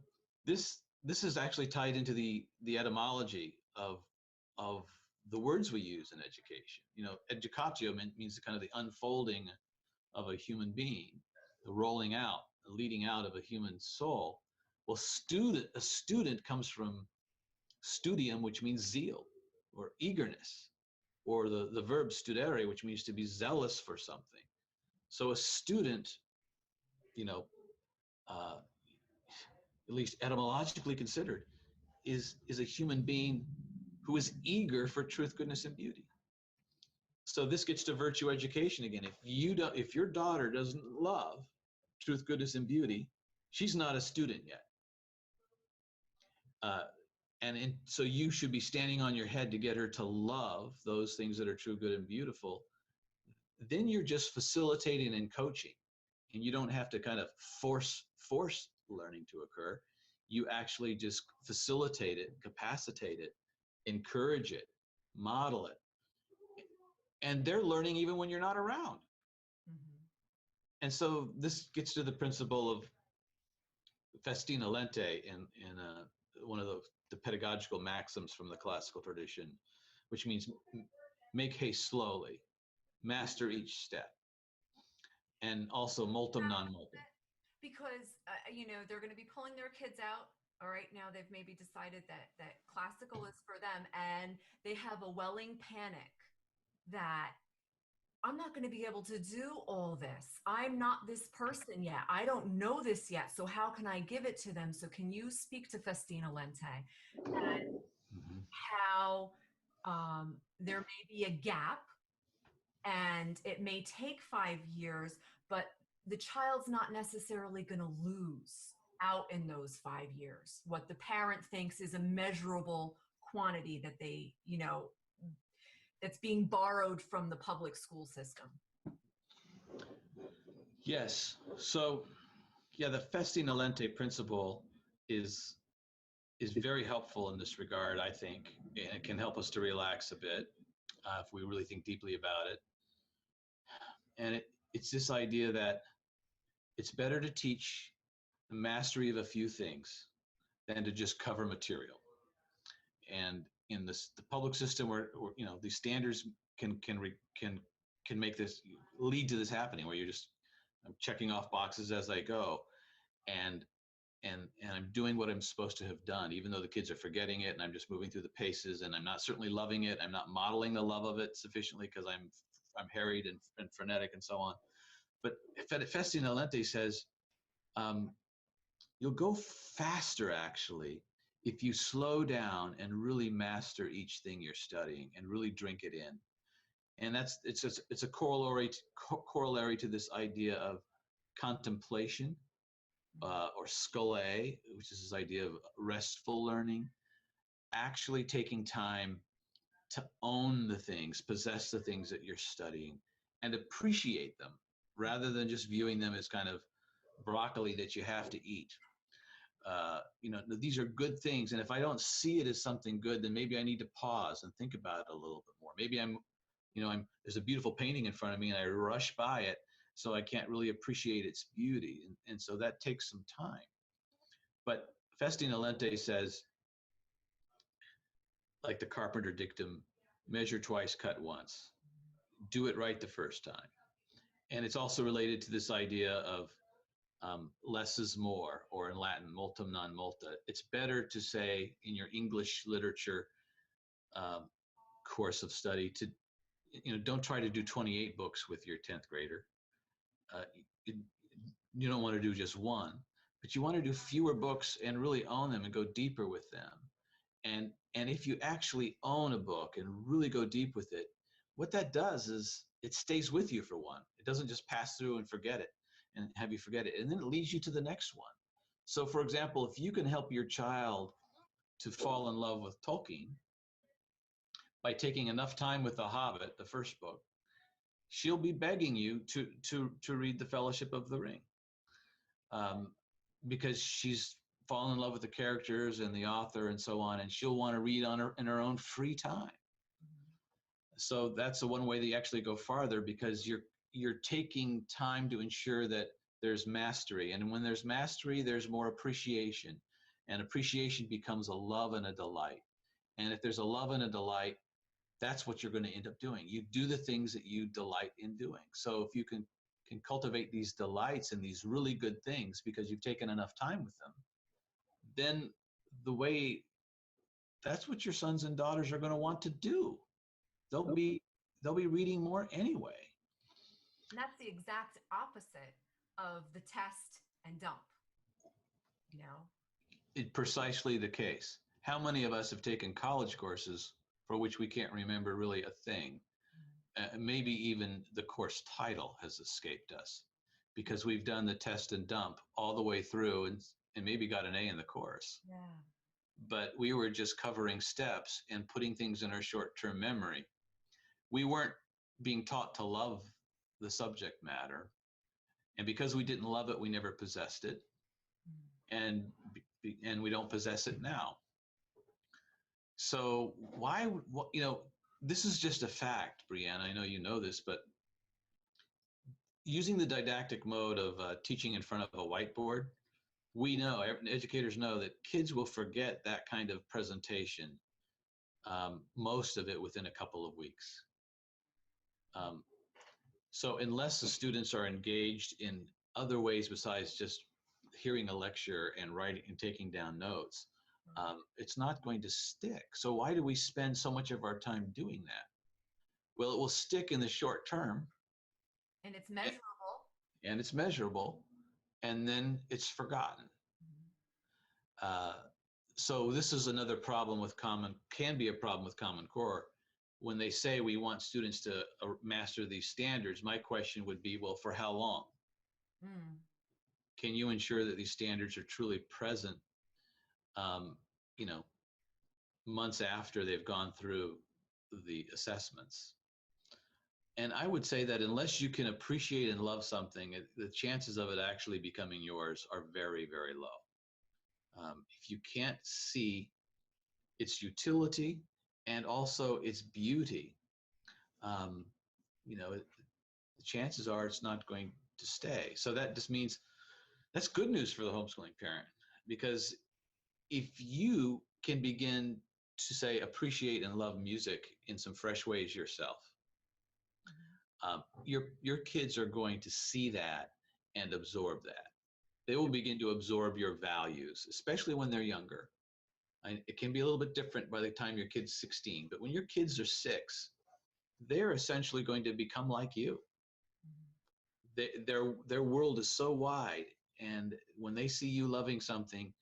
this is actually tied into the etymology of the words we use in education. You know, educatio means the kind of the unfolding of a human being, the rolling out, the leading out of a human soul. Well, a student comes from studium, which means zeal or eagerness, or the verb studere, which means to be zealous for something. So a student, you know, at least etymologically considered, is a human being who is eager for truth, goodness, and beauty. So this gets to virtue education again. If your daughter doesn't love truth, goodness, and beauty, she's not a student yet. Uh, so you should be standing on your head to get her to love those things that are true, good, and beautiful. Then you're just facilitating and coaching, and you don't have to kind of force learning to occur. You actually just facilitate it, capacitate it, encourage it, model it, and they're learning even when you're not around. Mm-hmm. And so this gets to the principle of festina lente in one of the pedagogical maxims from the classical tradition, which means make haste slowly, master each step, and also multum non multum. Because they're going to be pulling their kids out. All right, now they've maybe decided that classical is for them, and they have a welling panic that I'm not going to be able to do all this. I'm not this person yet. I don't know this yet. So how can I give it to them? So can you speak to Festina Lente and Mm-hmm. how there may be a gap and it may take 5 years, but the child's not necessarily going to lose out in those 5 years. What the parent thinks is a measurable quantity that that's being borrowed from the public school system. Yes. So, yeah, the festina lente principle is very helpful in this regard, I think, and it can help us to relax a bit if we really think deeply about it. And it's this idea that it's better to teach the mastery of a few things than to just cover material. And in the public system, where these standards can make this lead to this happening, where I'm checking off boxes as I go, and I'm doing what I'm supposed to have done, even though the kids are forgetting it, and I'm just moving through the paces, and I'm not certainly loving it. I'm not modeling the love of it sufficiently because I'm harried and frenetic and so on. But Festina Lente says you'll go faster actually if you slow down and really master each thing you're studying and really drink it in. And it's a corollary to this idea of contemplation, or skole, which is this idea of restful learning, actually taking time to own the things, possess the things that you're studying, and appreciate them rather than just viewing them as kind of broccoli that you have to eat. These are good things, and if I don't see it as something good, then maybe I need to pause and think about it a little bit more. Maybe there's a beautiful painting in front of me and I rush by it, so I can't really appreciate its beauty, and so that takes some time. But Festina Lente says, like the carpenter dictum, measure twice, cut once. Do it right the first time. And it's also related to this idea of less is more, or in Latin, multum non multa. It's better to say in your English literature course of study to, don't try to do 28 books with your 10th grader. You don't want to do just one, but you want to do fewer books and really own them and go deeper with them. And if you actually own a book and really go deep with it, what that does is it stays with you for one. It doesn't just pass through and forget it and have you forget it. And then it leads you to the next one. So for example, if you can help your child to fall in love with Tolkien by taking enough time with The Hobbit, the first book, she'll be begging you to read The Fellowship of the Ring, because she's fallen in love with the characters and the author and so on, and she'll want to read in her own free time. So that's the one way that you actually go farther, because you're taking time to ensure that there's mastery. And when there's mastery, there's more appreciation. And appreciation becomes a love and a delight. And if there's a love and a delight, that's what you're going to end up doing. You do the things that you delight in doing. So if you can cultivate these delights and these really good things because you've taken enough time with them, then that's what your sons and daughters are going to want to do. They'll be reading more anyway. And that's the exact opposite of the test and dump. It's precisely the case. How many of us have taken college courses for which we can't remember really a thing? Maybe even the course title has escaped us because we've done the test and dump all the way through and maybe got an A in the course. Yeah. but we were just covering steps and putting things in our short-term memory. We weren't being taught to love the subject matter. And because we didn't love it, we never possessed it. And we don't possess it now. So why, this is just a fact, Brianna. I know you know this, but using the didactic mode of teaching in front of a whiteboard, we know, educators know that kids will forget that kind of presentation, most of it within a couple of weeks. So unless the students are engaged in other ways besides just hearing a lecture and writing and taking down notes, it's not going to stick. So why do we spend so much of our time doing that? Well, it will stick in the short term. And it's measurable. And it's measurable, and then it's forgotten. So this is another problem with can be a problem with Common Core. When they say we want students to master these standards, my question would be, well, for how long? Can you ensure that these standards are truly present, months after they've gone through the assessments? And I would say that unless you can appreciate and love something, the chances of it actually becoming yours are very, very low. If you can't see its utility and also its beauty, the chances are it's not going to stay. So that just means that's good news for the homeschooling parent, because if you can begin to say appreciate and love music in some fresh ways yourself, your kids are going to see that and absorb that. They will begin to absorb your values, especially when they're younger. It can be a little bit different by the time your kid's 16, but when your kids are 6, they're essentially going to become like you. Their world is so wide, and when they see you loving something,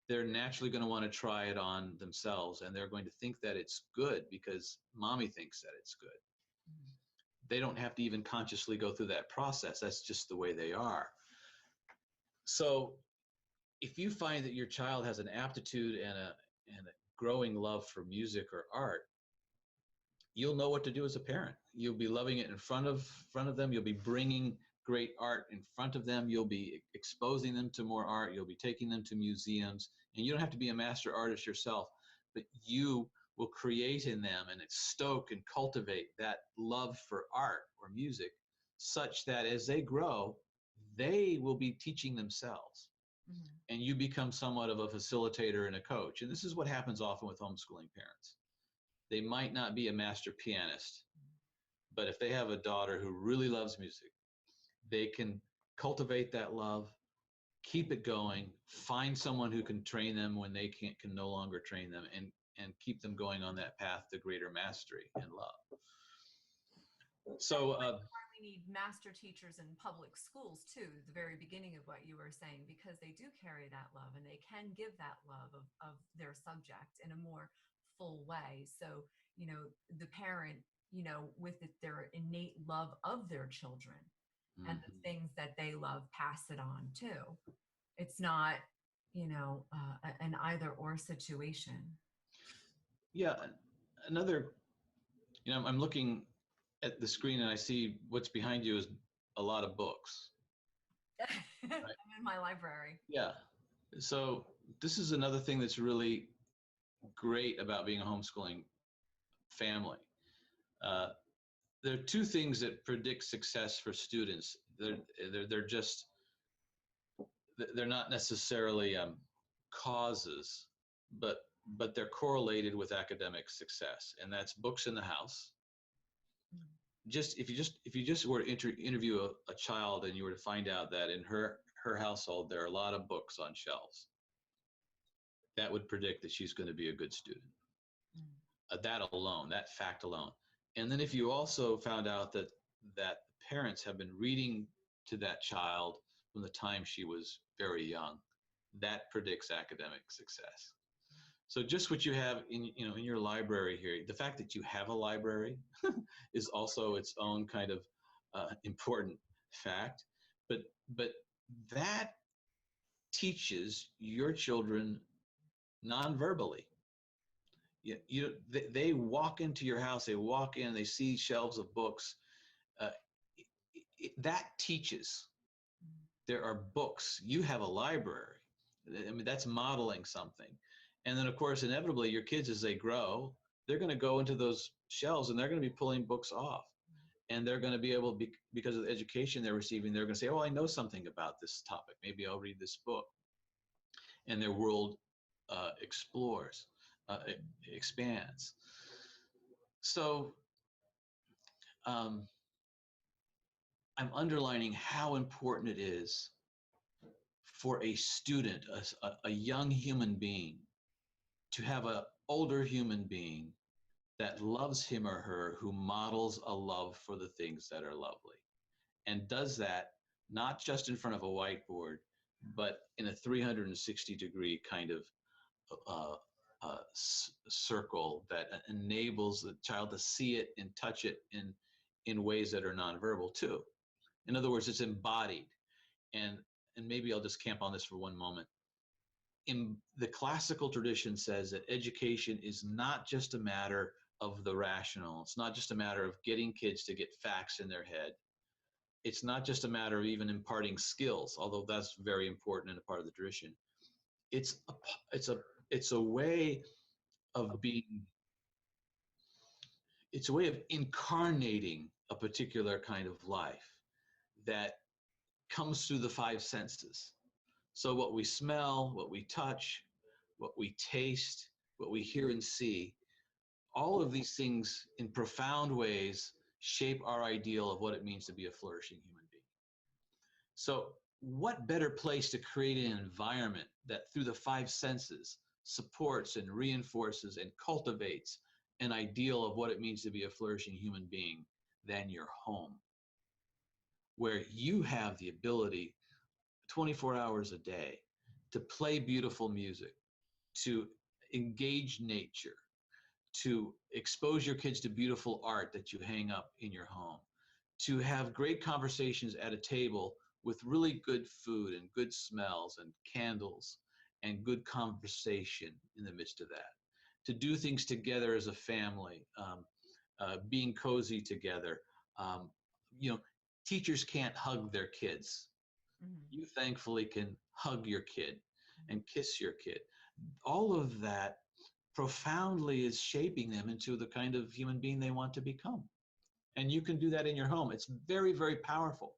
they're naturally going to want to try it on themselves, and they're going to think that it's good because mommy thinks that it's good. They don't have to even consciously go through that process. That's just the way they are. So if you find that your child has an aptitude and a growing love for music or art, you'll know what to do as a parent. You'll be loving it in front of them. You'll be bringing great art in front of them. You'll be exposing them to more art. You'll be taking them to museums. And you don't have to be a master artist yourself, but you will create in them and stoke and cultivate that love for art or music, such that as they grow, they will be teaching themselves. And you become somewhat of a facilitator and a coach. And this is what happens often with homeschooling parents. They might not be a master pianist, but if they have a daughter who really loves music, they can cultivate that love, keep it going, find someone who can train them when they can no longer train them, and keep them going on that path to greater mastery and love. So we need master teachers in public schools too, the very beginning of what you were saying, because they do carry that love and they can give that love of their subject in a more full way. So, the parent, with their innate love of their children and the things that they love, pass it on too. It's not, an either or situation. Yeah. Another, I'm looking at the screen and I see what's behind you is a lot of books. Right? I'm in my library. Yeah. So this is another thing that's really great about being a homeschooling family. There are 2 things that predict success for students. They're not necessarily causes, but they're correlated with academic success, and that's books in the house. If you just were to interview a child and you were to find out that in her household there are a lot of books on shelves, that would predict that she's going to be a good student. That fact alone. And then if you also found out that parents have been reading to that child from the time she was very young, that predicts academic success. So just what you have in your library here, the fact that you have a library is also its own kind of important fact. But that teaches your children non-verbally. They walk into your house, they walk in, they see shelves of books. Uh, that teaches. There are books. You have a library. I mean, that's modeling something. And then, of course, inevitably, your kids, as they grow, they're going to go into those shelves and they're going to be pulling books off. And they're going to be able, because of the education they're receiving, they're going to say, oh, I know something about this topic. Maybe I'll read this book. And their world explores, expands. So I'm underlining how important it is for a student, a young human being, to have an older human being that loves him or her, who models a love for the things that are lovely, and does that not just in front of a whiteboard, but in a 360-degree kind of circle that enables the child to see it and touch it in ways that are nonverbal too. In other words, it's embodied. And maybe I'll just camp on this for one moment. In the classical tradition says that education is not just a matter of the rational. It's not just a matter of getting kids to get facts in their head. It's not just a matter of even imparting skills, although that's very important and a part of the tradition. It's a way of being. It's a way of incarnating a particular kind of life that comes through the five senses. So what we smell, what we touch, what we taste, what we hear and see, all of these things in profound ways shape our ideal of what it means to be a flourishing human being. So what better place to create an environment that through the five senses supports and reinforces and cultivates an ideal of what it means to be a flourishing human being than your home, where you have the ability 24 hours a day to play beautiful music, to engage nature, to expose your kids to beautiful art that you hang up in your home, to have great conversations at a table with really good food and good smells and candles and good conversation in the midst of that, to do things together as a family, being cozy together. Teachers can't hug their kids. You thankfully can hug your kid and kiss your kid. All of that profoundly is shaping them into the kind of human being they want to become. And you can do that in your home. It's very, very powerful,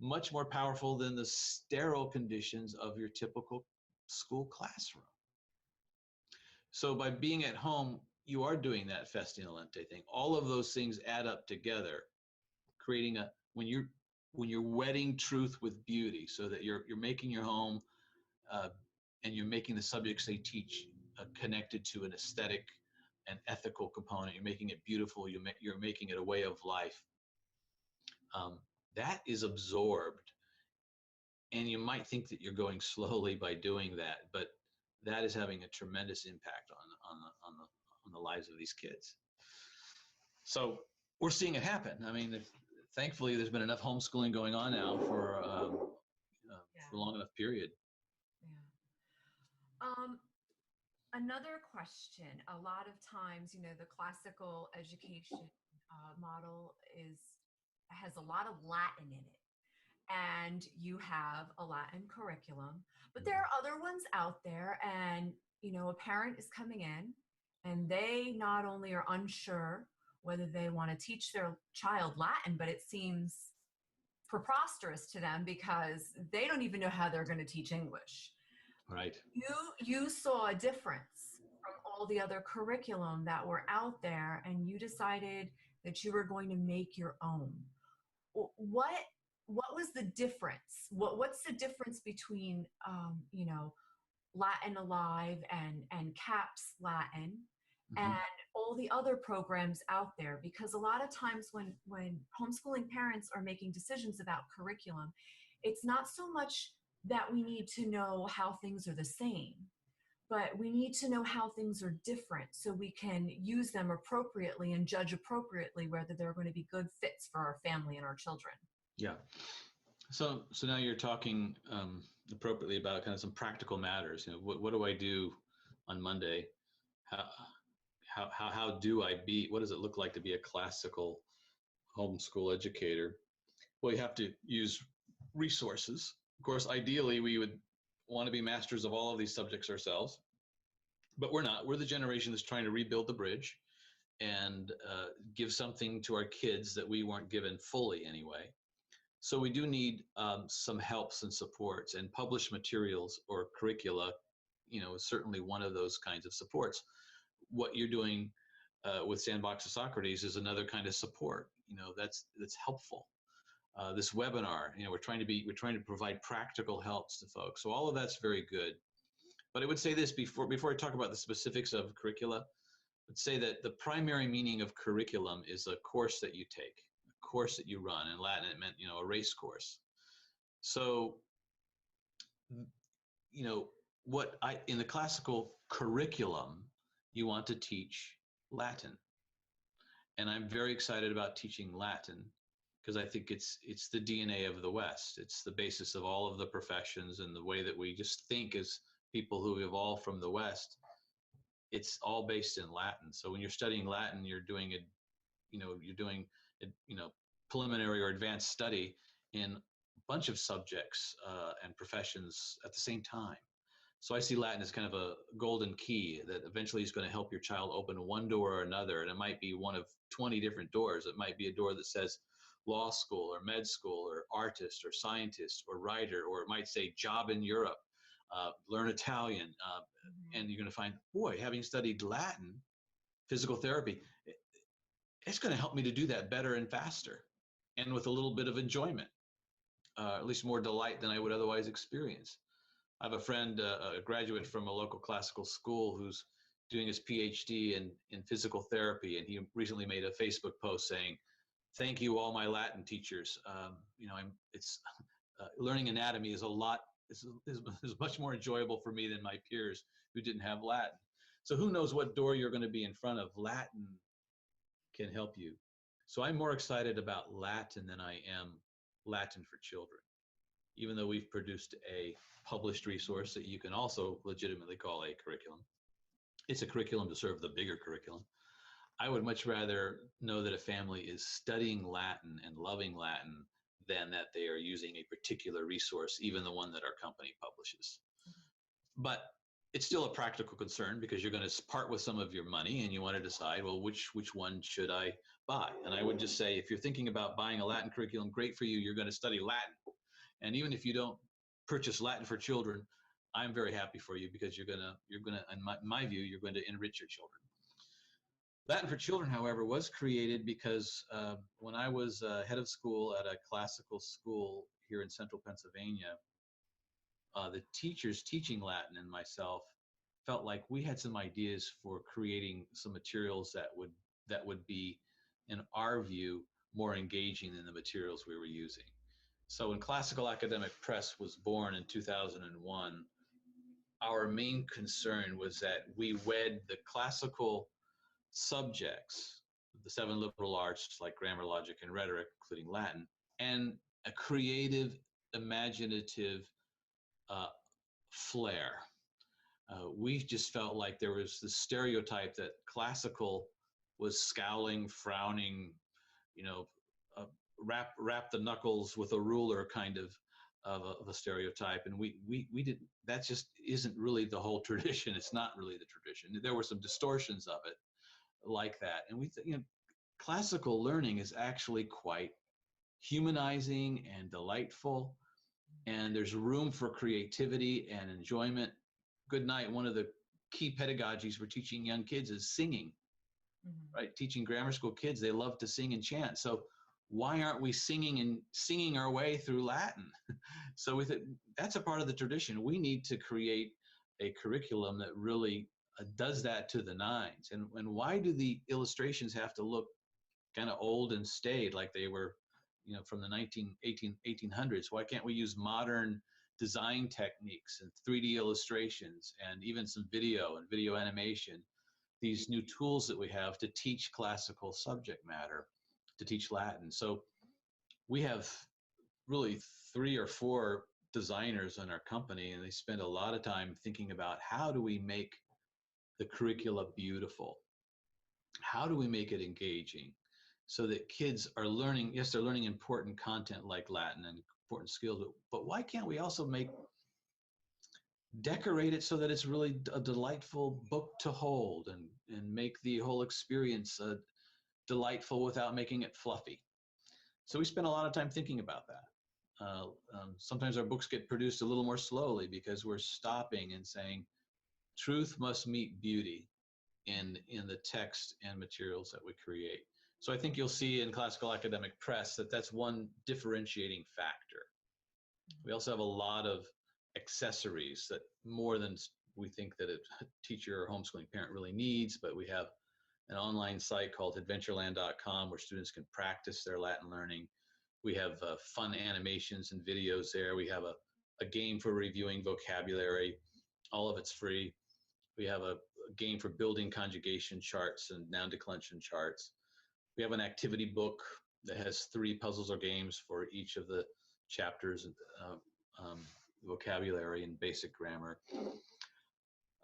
much more powerful than the sterile conditions of your typical school classroom. So by being at home, you are doing that Festivalente thing. All of those things add up together, creating when you're wedding truth with beauty, so that you're making your home and you're making the subjects they teach connected to an aesthetic and ethical component. You're making it beautiful. You're making it a way of life. That is absorbed, and you might think that you're going slowly by doing that, but that is having a tremendous impact on the lives of these kids. So we're seeing it happen. I mean, thankfully, there's been enough homeschooling going on now for a long enough period. Yeah. Another question. A lot of times, the classical education model has a lot of Latin in it, and you have a Latin curriculum, but there are other ones out there, and a parent is coming in and they not only are unsure whether they want to teach their child Latin, but it seems preposterous to them because they don't even know how they're going to teach English. Right. You saw a difference from all the other curriculum that were out there, and you decided that you were going to make your own. What was the difference? What's the difference between Latin Alive and CAPS Latin and all the other programs out there? Because a lot of times when homeschooling parents are making decisions about curriculum, it's not so much that we need to know how things are the same, but we need to know how things are different so we can use them appropriately and judge appropriately whether they're going to be good fits for our family and our children. Yeah. So now you're talking appropriately about kind of some practical matters. What do I do on Monday, how, how do I be, what does it look like to be a classical homeschool educator? Well, you have to use resources. Of course, ideally, we would want to be masters of all of these subjects ourselves, but we're not. We're the generation that's trying to rebuild the bridge and give something to our kids that we weren't given fully anyway. So we do need some helps and supports, and published materials or curricula, is certainly one of those kinds of supports. What you're doing with Sandbox to Socrates is another kind of support. That's helpful. This webinar, we're trying to provide practical helps to folks. So all of that's very good. But I would say this before I talk about the specifics of curricula. I'd say that the primary meaning of curriculum is a course that you take, a course that you run. In Latin, it meant a race course. So what in the classical curriculum, you want to teach Latin. And I'm very excited about teaching Latin because I think it's the DNA of the West. It's the basis of all of the professions and the way that we just think as people who evolved from the West. It's all based in Latin. So when you're studying Latin, you're doing preliminary or advanced study in a bunch of subjects and professions at the same time. So I see Latin as kind of a golden key that eventually is going to help your child open one door or another. And it might be one of 20 different doors. It might be a door that says law school or med school or artist or scientist or writer, or it might say job in Europe, learn Italian. And you're going to find, boy, having studied Latin, physical therapy, it's going to help me to do that better and faster and with a little bit of enjoyment, at least more delight than I would otherwise experience. I have a friend, a graduate from a local classical school, who's doing his PhD in physical therapy, and he recently made a Facebook post saying, "Thank you, all my Latin teachers. Learning anatomy is is much more enjoyable for me than my peers who didn't have Latin." So who knows what door you're going to be in front of? Latin can help you. So I'm more excited about Latin than I am Latin for children, even though we've produced a published resource that you can also legitimately call a curriculum. It's a curriculum to serve the bigger curriculum. I would much rather know that a family is studying Latin and loving Latin than that they are using a particular resource, even the one that our company publishes. But it's still a practical concern because you're going to part with some of your money and you want to decide, well, which one should I buy? And I would just say, if you're thinking about buying a Latin curriculum, great for you. You're going to study Latin. And even if you don't purchase Latin for children, I'm very happy for you because you're going to, in my view, you're going to enrich your children. Latin for children, however, was created because when I was head of school at a classical school here in central Pennsylvania, the teachers teaching Latin and myself felt like we had some ideas for creating some materials that would be, in our view, more engaging than the materials we were using. So when Classical Academic Press was born in 2001, our main concern was that we wed the classical subjects, the 7 liberal arts like grammar, logic, and rhetoric, including Latin, and a creative, imaginative flair. We just felt like there was this stereotype that classical was scowling, frowning, wrap the knuckles with a ruler kind of a stereotype, and we didn't. That just isn't really the whole tradition. It's not really the tradition. There were some distortions of it like that, and we classical learning is actually quite humanizing and delightful, and there's room for creativity and enjoyment. Good night. One of the key pedagogies for teaching young kids is singing, right? Teaching grammar school kids, they love to sing and chant. So why aren't we singing our way through Latin? So with it, that's a part of the tradition. We need to create a curriculum that really does that to the nines. And why do the illustrations have to look kind of old and staid, like they were, from the 1800s? Why can't we use modern design techniques and 3D illustrations and even some video and video animation, these new tools that we have to teach classical subject matter, to teach Latin? So we have really 3 or 4 designers in our company, and they spend a lot of time thinking about how do we make the curricula beautiful? How do we make it engaging so that kids are learning? Yes, they're learning important content like Latin and important skills, but why can't we also decorate it so that it's really a delightful book to hold, and make the whole experience delightful without making it fluffy? So we spend a lot of time thinking about that. Sometimes our books get produced a little more slowly because we're stopping and saying, truth must meet beauty in the text and materials that we create. So I think you'll see in classical academic press that that's one differentiating factor. We also have a lot of accessories that more than we think that a teacher or homeschooling parent really needs, but we have an online site called adventureland.com where students can practice their Latin learning. We have fun animations and videos there. We have a game for reviewing vocabulary. All of it's free. We have a game for building conjugation charts and noun declension charts. We have an activity book that has 3 puzzles or games for each of the chapters, vocabulary and basic grammar.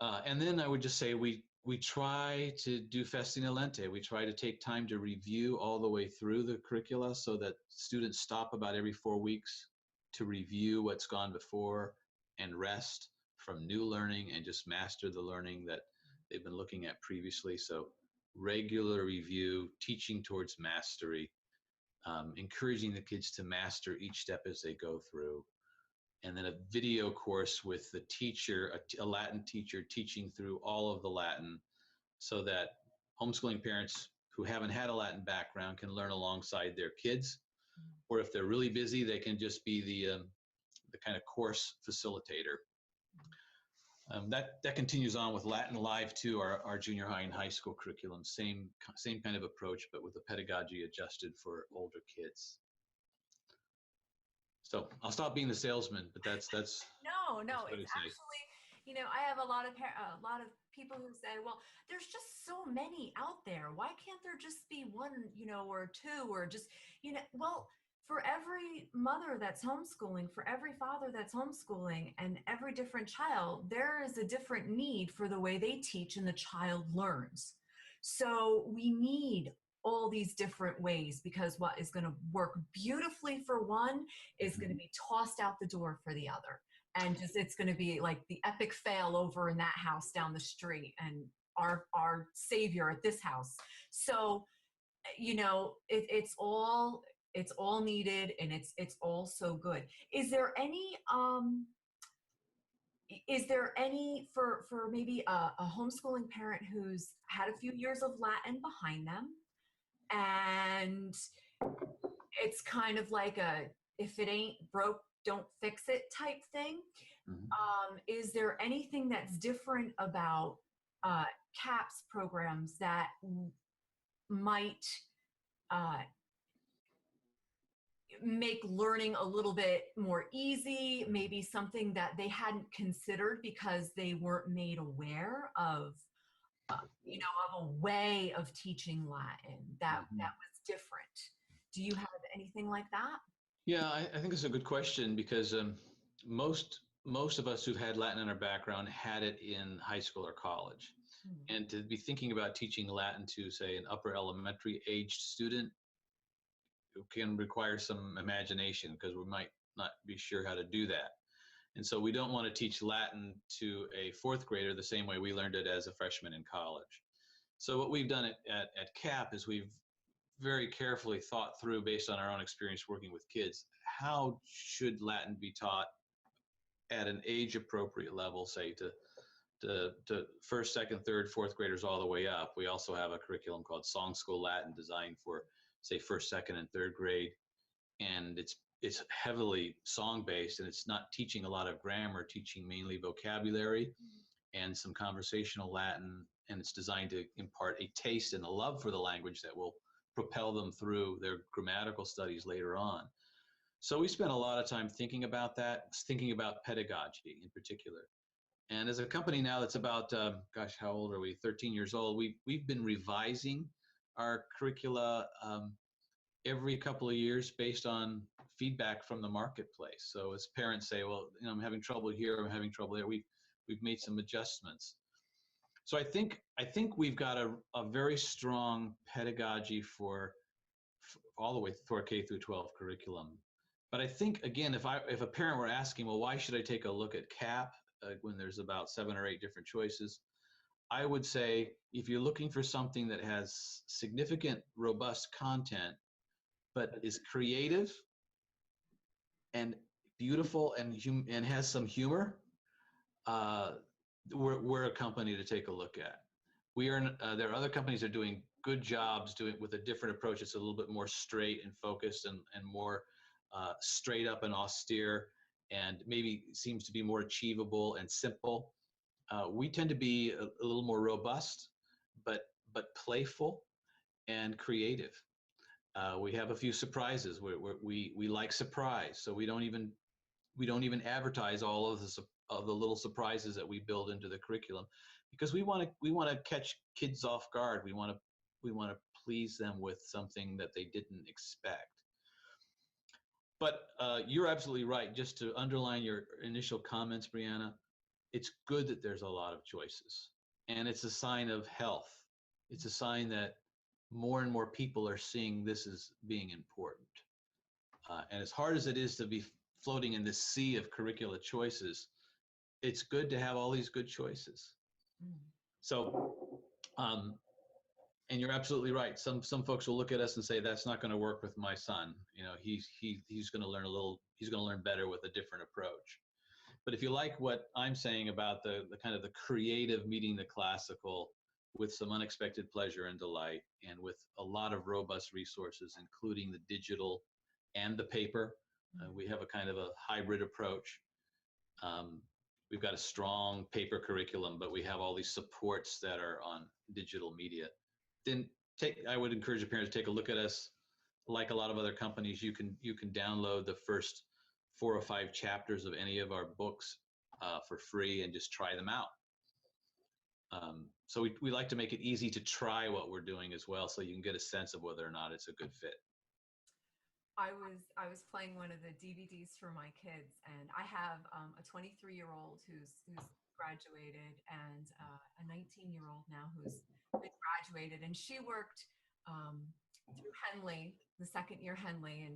And then I would just say we try to do Festivalente. We try to take time to review all the way through the curricula so that students stop about every 4 weeks to review what's gone before and rest from new learning and just master the learning that they've been looking at previously. So regular review, teaching towards mastery, encouraging the kids to master each step as they go through. And then a video course with the teacher, a Latin teacher, teaching through all of the Latin so that homeschooling parents who haven't had a Latin background can learn alongside their kids. Or if they're really busy, they can just be the kind of course facilitator. That continues on with Latin Live too, our junior high and high school curriculum. Same kind of approach, but with the pedagogy adjusted for older kids. So I'll stop being the salesman, but that's No, that's it's actually, I have a lot of people who say, well, there's just so many out there. Why can't there just be one, or two, or just, well, for every mother that's homeschooling, for every father that's homeschooling, and every different child, there is a different need for the way they teach and the child learns. So we need all these different ways, because what is going to work beautifully for one is going to be tossed out the door for the other. And just, it's going to be like the epic fail over in that house down the street and our savior at this house. So, it's all needed, and it's all so good. Is there any for maybe a homeschooling parent who's had a few years of Latin behind them, and it's kind of like a, if it ain't broke, don't fix it type thing? Is there anything that's different about CAPS programs that might make learning a little bit more easy, maybe something that they hadn't considered because they weren't made aware of, of a way of teaching Latin that was different? Do you have anything like that? Yeah, I think it's a good question because most of us who've had Latin in our background had it in high school or college. And to be thinking about teaching Latin to, say, an upper elementary aged student can require some imagination, because we might not be sure how to do that. And so we don't want to teach Latin to a 4th grader the same way we learned it as a freshman in college. So what we've done at CAP is we've very carefully thought through, based on our own experience working with kids, how should Latin be taught at an age appropriate level, say to 1st, 2nd, 3rd, 4th graders all the way up. We also have a curriculum called Song School Latin designed for, say, 1st, 2nd, and 3rd grade. And it's heavily song based, and it's not teaching a lot of grammar, teaching mainly vocabulary and some conversational Latin. And it's designed to impart a taste and a love for the language that will propel them through their grammatical studies later on. So we spent a lot of time thinking about that, thinking about pedagogy in particular. And as a company now that's about, how old are we? 13 years old. We've been revising our curricula every couple of years based on feedback from the marketplace. So as parents say, well, I'm having trouble here, I'm having trouble there, we've made some adjustments. So I think we've got a very strong pedagogy for all the way through our K through 12 curriculum. But I think, again, if a parent were asking, well, why should I take a look at CAP when there's about 7 or 8 different choices? I would say if you're looking for something that has significant, robust content, but is creative and beautiful and has some humor, we're a company to take a look at. There are other companies that are doing good jobs doing with a different approach. It's a little bit more straight and focused and more straight up and austere, and maybe seems to be more achievable and simple. We tend to be a little more robust, but playful and creative. We have a few surprises. We like surprise, so we don't even advertise all of the little surprises that we build into the curriculum, because we want to catch kids off guard. We want to please them with something that they didn't expect. But you're absolutely right. Just to underline your initial comments, Brianna, it's good that there's a lot of choices, and it's a sign of health. It's a sign that more and more people are seeing this as being important. And as hard as it is to be floating in this sea of curricula choices, it's good to have all these good choices. So, and you're absolutely right. Some folks will look at us and say, that's not going to work with my son. You know, he's going to learn he's going to learn better with a different approach. But if you like what I'm saying about the kind of the creative meeting the classical with some unexpected pleasure and delight, and with a lot of robust resources, including the digital and the paper, we have a kind of a hybrid approach. We've got a strong paper curriculum, but we have all these supports that are on digital media. Then I would encourage the parents to take a look at us. Like a lot of other companies, you can download the first 4 or 5 chapters of any of our books for free and just try them out. So we like to make it easy to try what we're doing as well, so you can get a sense of whether or not it's a good fit. I was playing one of the DVDs for my kids, and I have a 23-year-old who's graduated, and a 19-year-old now who's been graduated, and she worked through Henley, the second year Henley,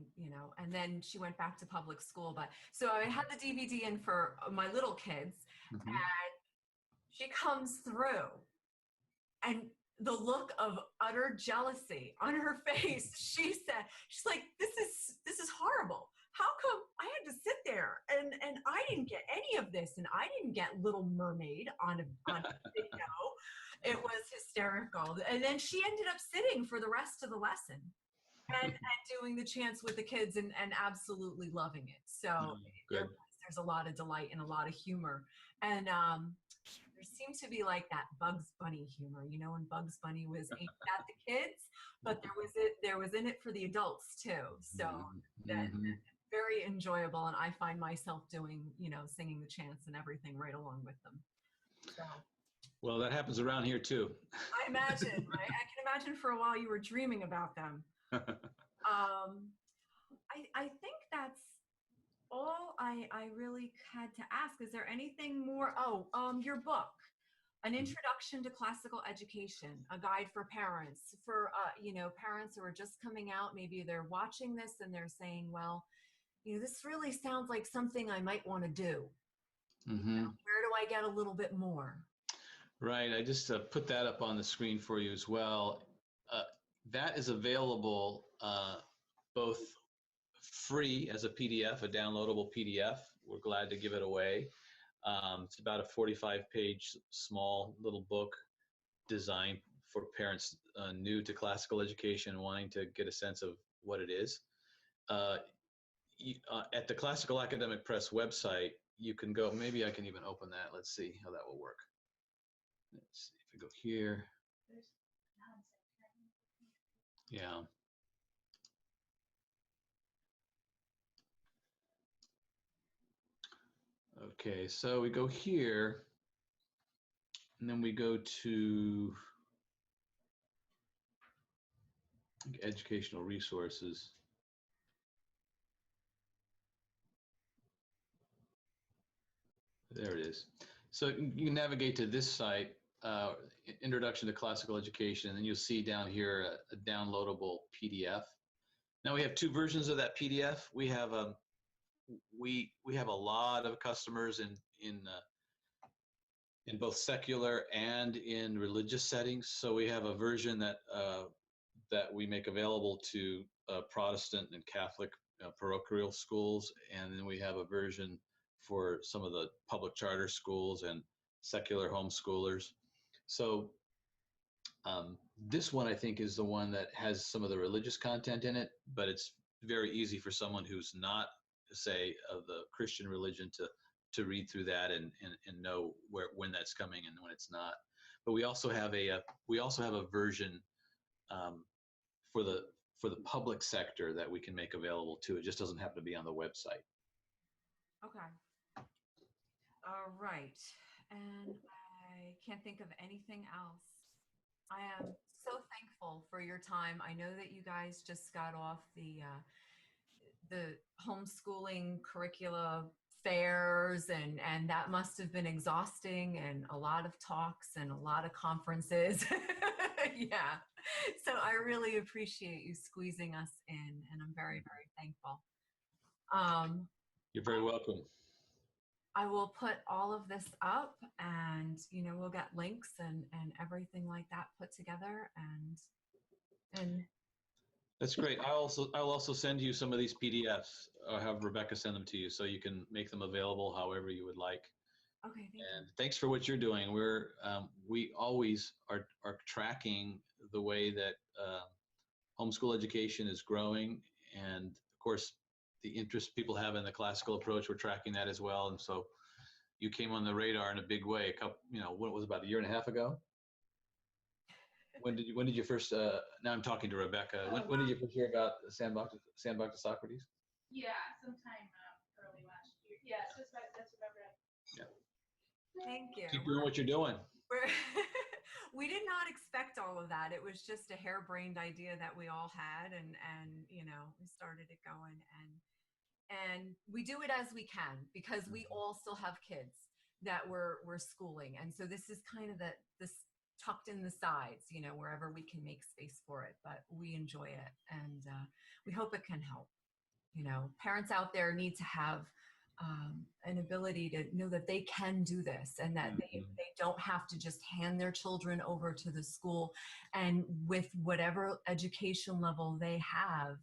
and then she went back to public school. But so I had the DVD in for my little kids, and she comes through, and the look of utter jealousy on her face, she's like, this is horrible. How come I had to sit there and I didn't get any of this, and I didn't get Little Mermaid on a video. It was hysterical. And then she ended up sitting for the rest of the lesson and doing the chants with the kids and absolutely loving it. So there's a lot of delight and a lot of humor. And there seemed to be like that Bugs Bunny humor, when Bugs Bunny was aimed at the kids, but there was in it for the adults too. So that's very enjoyable, and I find myself doing, singing the chants and everything right along with them. So. Well, that happens around here too. I imagine, right? I can imagine for a while you were dreaming about them. I think that's all I really had to ask. Is there anything more? Your book, An Introduction to Classical Education, a guide for parents, parents who are just coming out. Maybe they're watching this and they're saying, well, this really sounds like something I might want to do. Where do I get a little bit more? Right. I just put that up on the screen for you as well. That is available both free as a PDF, a downloadable PDF. We're glad to give it away. It's about a 45-page small little book designed for parents new to classical education, wanting to get a sense of what it is. At the Classical Academic Press website, you can go, maybe I can even open that. Let's see how that will work. Let's see if we go here. Yeah. Okay, so we go here, and then we go to educational resources. There it is. So you can navigate to this site, Introduction to Classical Education, and then you'll see down here a downloadable PDF. Now we have two versions of that PDF. We have a lot of customers in both secular and in religious settings. So we have a version that we make available to Protestant and Catholic parochial schools, and then we have a version for some of the public charter schools and secular homeschoolers. So this one, I think, is the one that has some of the religious content in it, but it's very easy for someone who's not, say, of the Christian religion to read through that and know when that's coming and when it's not. But we also have a version for the public sector that we can make available too. It just doesn't happen to be on the website. Okay. All right. And I can't think of anything else. I am so thankful for your time. I know that you guys just got off the homeschooling curricula fairs, and that must have been exhausting, and a lot of talks and a lot of conferences. Yeah. So I really appreciate you squeezing us in, and I'm very, very thankful. You're very welcome. I will put all of this up, and we'll get links and everything like that put together, and that's great. I'll also send you some of these PDFs. I'll have Rebecca send them to you so you can make them available however you would like. Okay, thank you. Thanks for what you're doing. We always are tracking the way that homeschool education is growing, and of course the interest people have in the classical approach, we're tracking that as well. And so you came on the radar in a big way. What was about a year and a half ago? When did you first? Now I'm talking to Rebecca. When did you first hear about Sandbox to Socrates? Yeah, sometime early last year. Yeah, so that's about right. Yeah. Thank you. Keep doing what you're doing. We did not expect all of that. It was just a harebrained idea that we all had, and we started it going, and we do it as we can, because we all still have kids that we're schooling, and so this is kind of this tucked in the sides, wherever we can make space for it, but we enjoy it, and we hope it can help. Parents out there need to have an ability to know that they can do this, and that they don't have to just hand their children over to the school, and with whatever education level they have,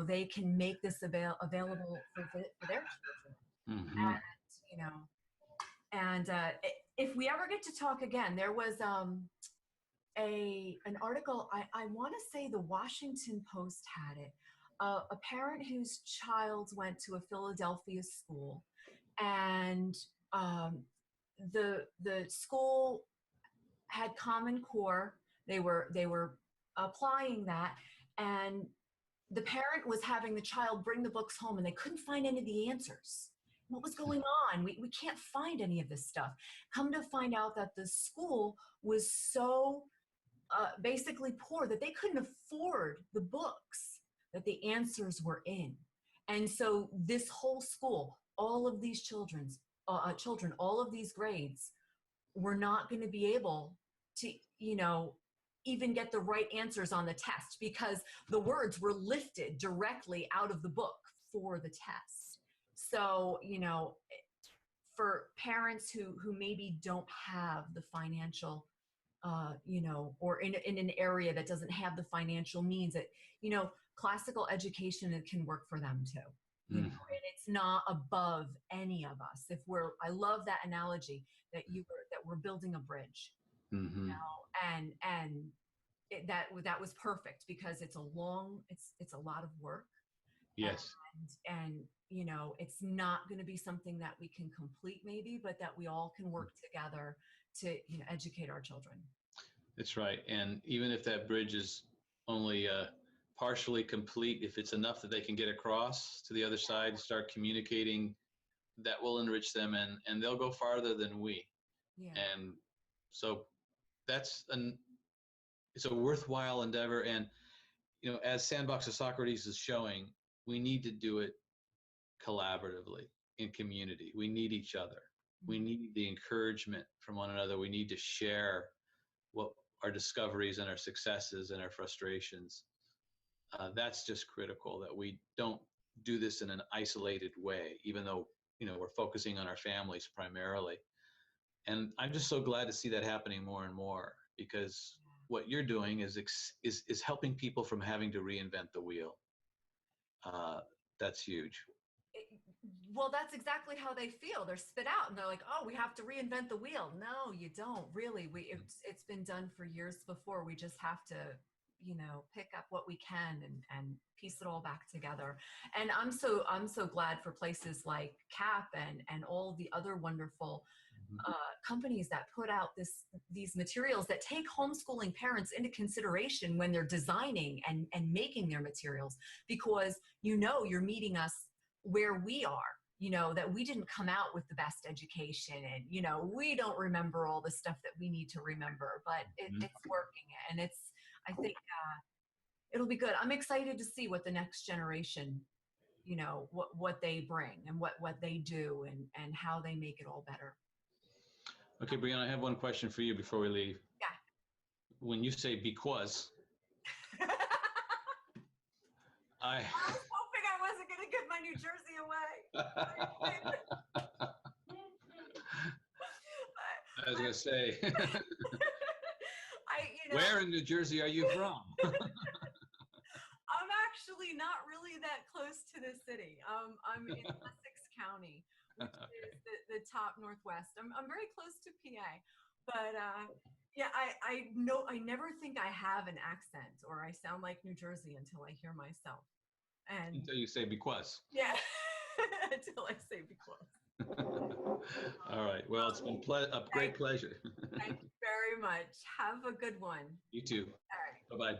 they can make this available for their children. Mm-hmm. And if we ever get to talk again, there was an article, I want to say the Washington Post had it, a parent whose child went to a Philadelphia school, and the school had Common Core. They were applying that, and the parent was having the child bring the books home, and they couldn't find any of the answers. What was going on? We can't find any of this stuff. Come to find out that the school was so basically poor that they couldn't afford the books that the answers were in. And so this whole school, all of these children, all of these grades, were not going to be able to, even get the right answers on the test, because the words were lifted directly out of the book for the test. So, for parents who maybe don't have the financial, or in an area that doesn't have the financial means, that, classical education can work for them too. And it's not above any of us. I love that analogy that we're building a bridge, and that was perfect, because it's a lot of work. Yes. And it's not going to be something that we can complete maybe, but that we all can work together to educate our children. That's right. And even if that bridge is only partially complete, if it's enough that they can get across to the other side and start communicating, that will enrich them, and they'll go farther than we. Yeah. And so it's a worthwhile endeavor. And, as Sandbox to Socrates is showing, we need to do it collaboratively in community. We need each other. We need the encouragement from one another. We need to share what our discoveries and our successes and our frustrations. That's just critical, that we don't do this in an isolated way, even though, we're focusing on our families primarily. And I'm just so glad to see that happening more and more, because what you're doing is helping people from having to reinvent the wheel. That's huge. Well, that's exactly how they feel. They're spit out and they're like, oh, we have to reinvent the wheel. No, you don't really. It's been done for years before. We just have to, pick up what we can and piece it all back together. And I'm so glad for places like CAP and all the other wonderful companies that put out these materials that take homeschooling parents into consideration when they're designing and making their materials, because you're meeting us where we are, that we didn't come out with the best education, and we don't remember all the stuff that we need to remember, but it's working, and I think it'll be good. I'm excited to see what the next generation, what they bring and what they do and how they make it all better. Okay, Brianna, I have one question for you before we leave. Yeah. When you say because, I was hoping I wasn't going to give my New Jersey away. I was going to say, where in New Jersey are you from? I'm actually not really that close to the city. I'm in Essex County, which is the top Northwest. I'm very close to PA, but I never think I have an accent or I sound like New Jersey until I hear myself. And until you say because. Yeah, until I say because. All right. Well, it's been a great pleasure. Thank you very much. Have a good one. You too. All right. Bye-bye.